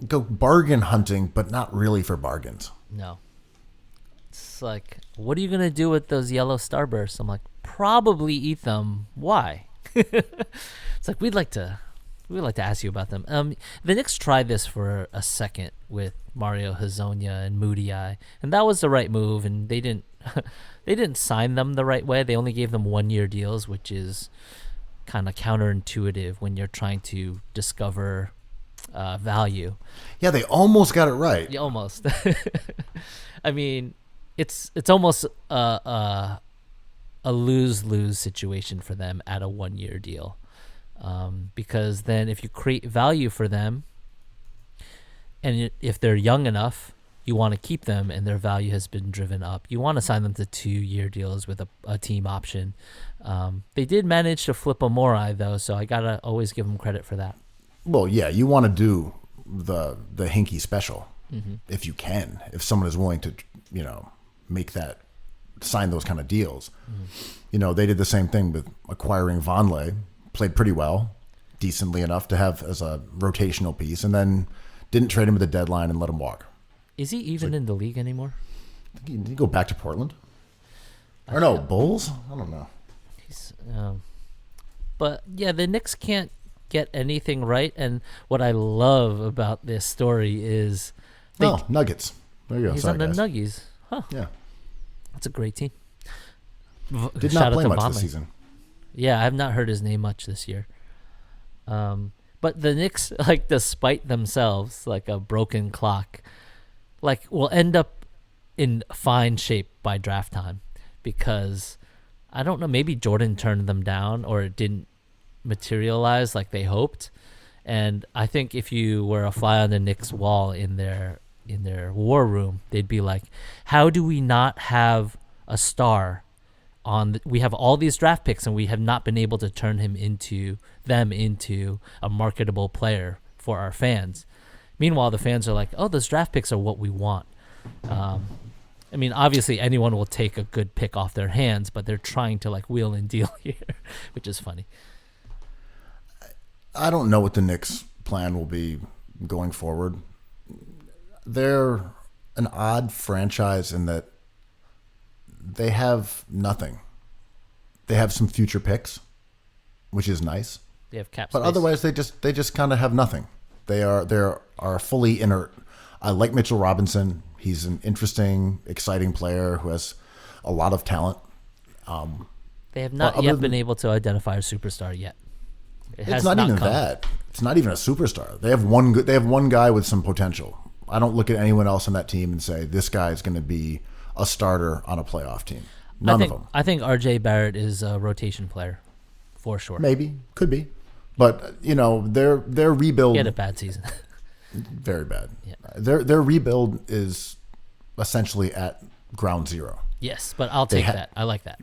go bargain hunting, but not really for bargains. No. It's like, what are you going to do with those yellow Starbursts? I'm like, probably eat them. Why? It's like, we'd like to ask you about them. The Knicks tried this for a second with Mario Hezonja and Moody Eye, and that was the right move, and they didn't sign them the right way. They only gave them 1-year deals, which is kind of counterintuitive when you're trying to discover value. Yeah, they almost got it right. Yeah, almost. I mean, it's almost a lose-lose situation for them at a 1-year deal. Because then if you create value for them, and if they're young enough, you want to keep them and their value has been driven up, you want to sign them to 2-year deals with a team option. They did manage to flip a Morai, though, so I got to always give them credit for that. Well, yeah, you want to do the hinky special if you can. If someone is willing to, sign those kind of deals. They did the same thing with acquiring Vonleh. Played pretty well, decently enough to have as a rotational piece, and then didn't trade him at the deadline and let him walk. Is he even in the league anymore? Did he go back to Portland? Or no, Bulls? I don't know. But yeah, the Knicks can't get anything right, and what I love about this story is Nuggets. There you go. He's Sorry, on the guys. Nuggies. Huh. Yeah. That's a great team. Did Shout not out play to much Vonleh. this season. Yeah, I have not heard his name much this year. But the Knicks, despite themselves, like a broken clock, will end up in fine shape by draft time because, I don't know, maybe Jordan turned them down or it didn't materialize like they hoped. And I think if you were a fly on the Knicks wall in their war room, they'd be like, how do we not have a star we have all these draft picks and we have not been able to turn them into a marketable player for our fans. Meanwhile, the fans are like, oh, those draft picks are what we want. I mean, obviously anyone will take a good pick off their hands, but they're trying to wheel and deal here, which is funny. I don't know what the Knicks' plan will be going forward. They're an odd franchise in that they have nothing. They have some future picks, which is nice. They have cap But space. otherwise, they just kind of have nothing. They are fully inert. I like Mitchell Robinson. He's an interesting, exciting player who has a lot of talent. They have not yet been able to identify a superstar yet. It's not even that. It's not even a superstar. They have one guy with some potential. I don't look at anyone else on that team and say this guy is going to be a starter on a playoff team. None of them. I think R.J. Barrett is a rotation player, for sure. Maybe, could be, but their rebuild. He had a bad season. Very bad. Yeah. Their rebuild is essentially at ground zero. Yes, but I'll take that. I like that.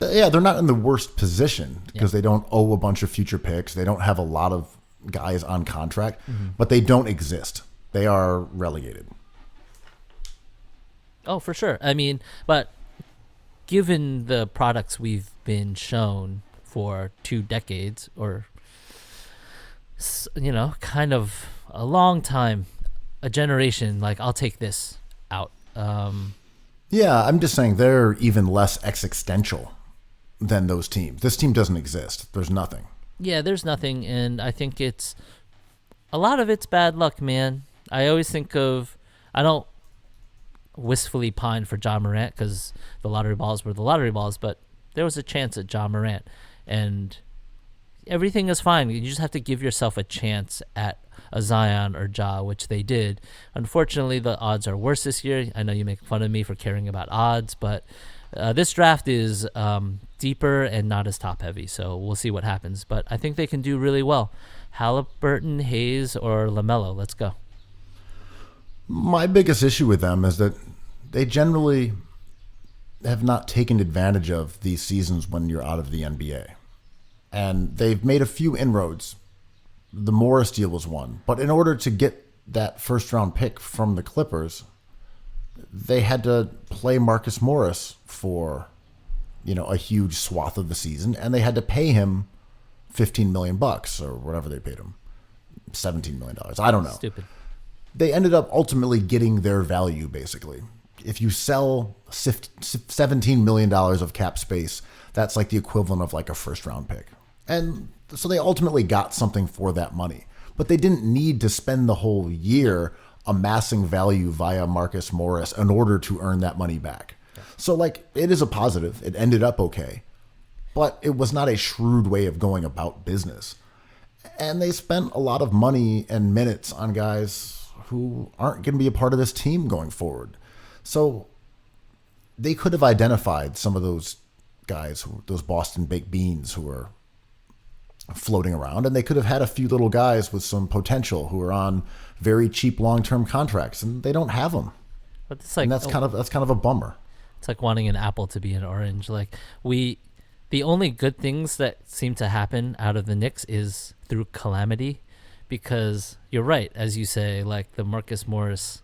Yeah, they're not in the worst position because they don't owe a bunch of future picks. They don't have a lot of guys on contract, but they don't exist. They are relegated. Oh, for sure. I mean, but given the products we've been shown for 2 decades or, kind of a long time, a generation, I'll take this out. Yeah, I'm just saying they're even less existential than those teams. This team doesn't exist. There's nothing. Yeah, there's nothing, and I think a lot of it's bad luck, man. I always think of, wistfully pined for Ja Morant because the lottery balls were the lottery balls, but there was a chance at Ja Morant, and everything is fine. You just have to give yourself a chance at a Zion or Ja, which they did. Unfortunately, the odds are worse this year. I know you make fun of me for caring about odds, but this draft is deeper and not as top heavy, so we'll see what happens. But I think they can do really well. Halliburton, Hayes, or LaMelo. Let's go. My biggest issue with them is that they generally have not taken advantage of these seasons when you're out of the NBA. And they've made a few inroads. The Morris deal was one. But in order to get that first-round pick from the Clippers, they had to play Marcus Morris for, a huge swath of the season, and they had to pay him $15 million or whatever they paid him, $17 million. I don't know. Stupid. They ended up ultimately getting their value, basically. If you sell $17 million of cap space, that's like the equivalent of like a first-round pick. And so they ultimately got something for that money. But they didn't need to spend the whole year amassing value via Marcus Morris in order to earn that money back. So, it is a positive. It ended up okay. But it was not a shrewd way of going about business. And they spent a lot of money and minutes on guys who aren't going to be a part of this team going forward. So they could have identified some of those guys, those Boston baked beans who are floating around, and they could have had a few little guys with some potential who are on very cheap long-term contracts, and they don't have them. But it's like, and that's kind of a bummer. It's like wanting an apple to be an orange. The only good things that seem to happen out of the Knicks is through calamity, because you're right, as you say, the Marcus Morris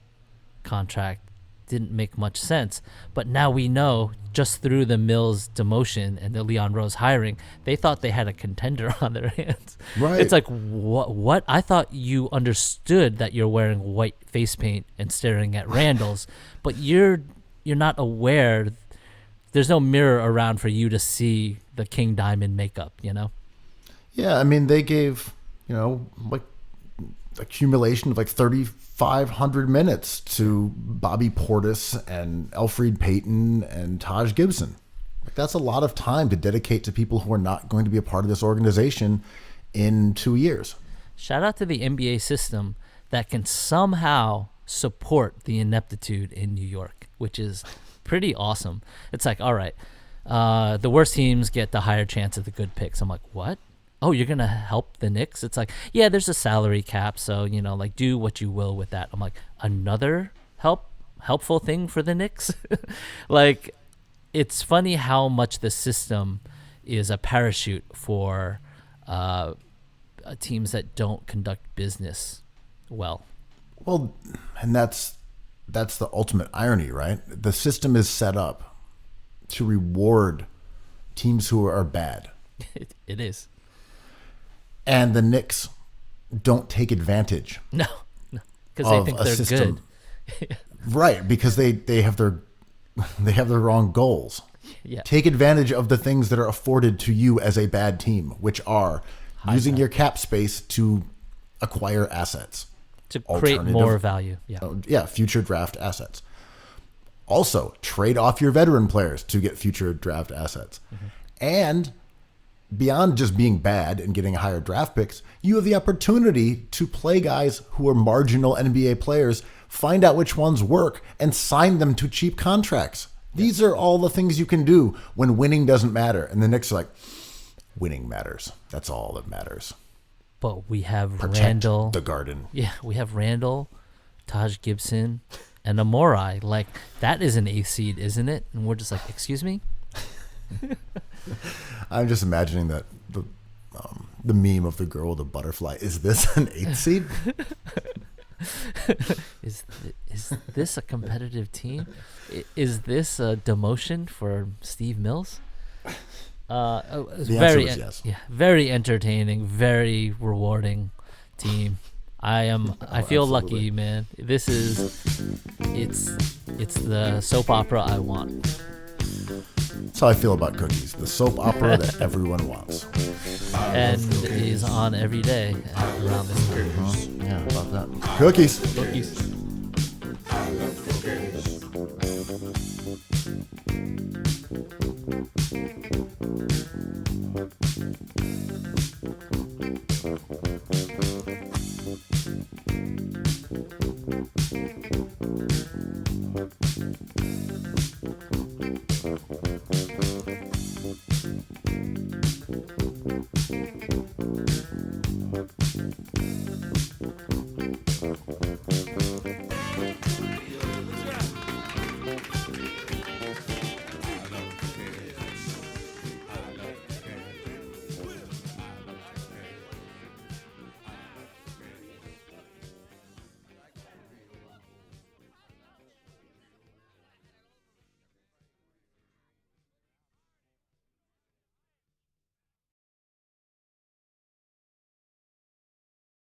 contract didn't make much sense. But now we know, just through the Mills demotion and the Leon Rose hiring, they thought they had a contender on their hands. Right. It's like, what? I thought you understood that you're wearing white face paint and staring at Randall's, but you're not aware. There's no mirror around for you to see the King Diamond makeup, Yeah, I mean, they gave, accumulation of 3,500 minutes to Bobby Portis and Elfrid Payton and Taj Gibson. That's a lot of time to dedicate to people who are not going to be a part of this organization in 2 years. Shout out to the NBA system that can somehow support the ineptitude in New York, which is pretty awesome. It's like, all right, the worst teams get the higher chance of the good picks. I'm like, what? Oh, you're going to help the Knicks? It's like, yeah, there's a salary cap, so, do what you will with that. I'm like, another helpful thing for the Knicks? It's funny how much the system is a parachute for teams that don't conduct business well. Well, and that's the ultimate irony, right? The system is set up to reward teams who are bad. It is. And the Knicks don't take advantage. No, because they think they're system. Good. Right, because they have their wrong goals. Yeah. Take advantage of the things that are afforded to you as a bad team, which are using your cap space to acquire assets. To create more value. Yeah. Future draft assets. Also, trade off your veteran players to get future draft assets. Mm-hmm. And beyond just being bad and getting higher draft picks, you have the opportunity to play guys who are marginal NBA players, find out which ones work, and sign them to cheap contracts. These are all the things you can do when winning doesn't matter. And the Knicks are like, winning matters. That's all that matters. But we have Protect Randall. the garden. Yeah, we have Randall, Taj Gibson, and Amorai. That is an 8th seed, isn't it? And we're just like, excuse me? I'm just imagining that the meme of the girl with the butterfly. Is this an 8th seed? Is this a competitive team? Is this a demotion for Steve Mills? The answer was yes. Yeah, very entertaining, very rewarding team. I feel lucky, man. It's the soap opera I want. That's how I feel about Cookies, the soap opera that everyone wants. And is on every day around this period. Yeah, about that. Cookies. Cookies.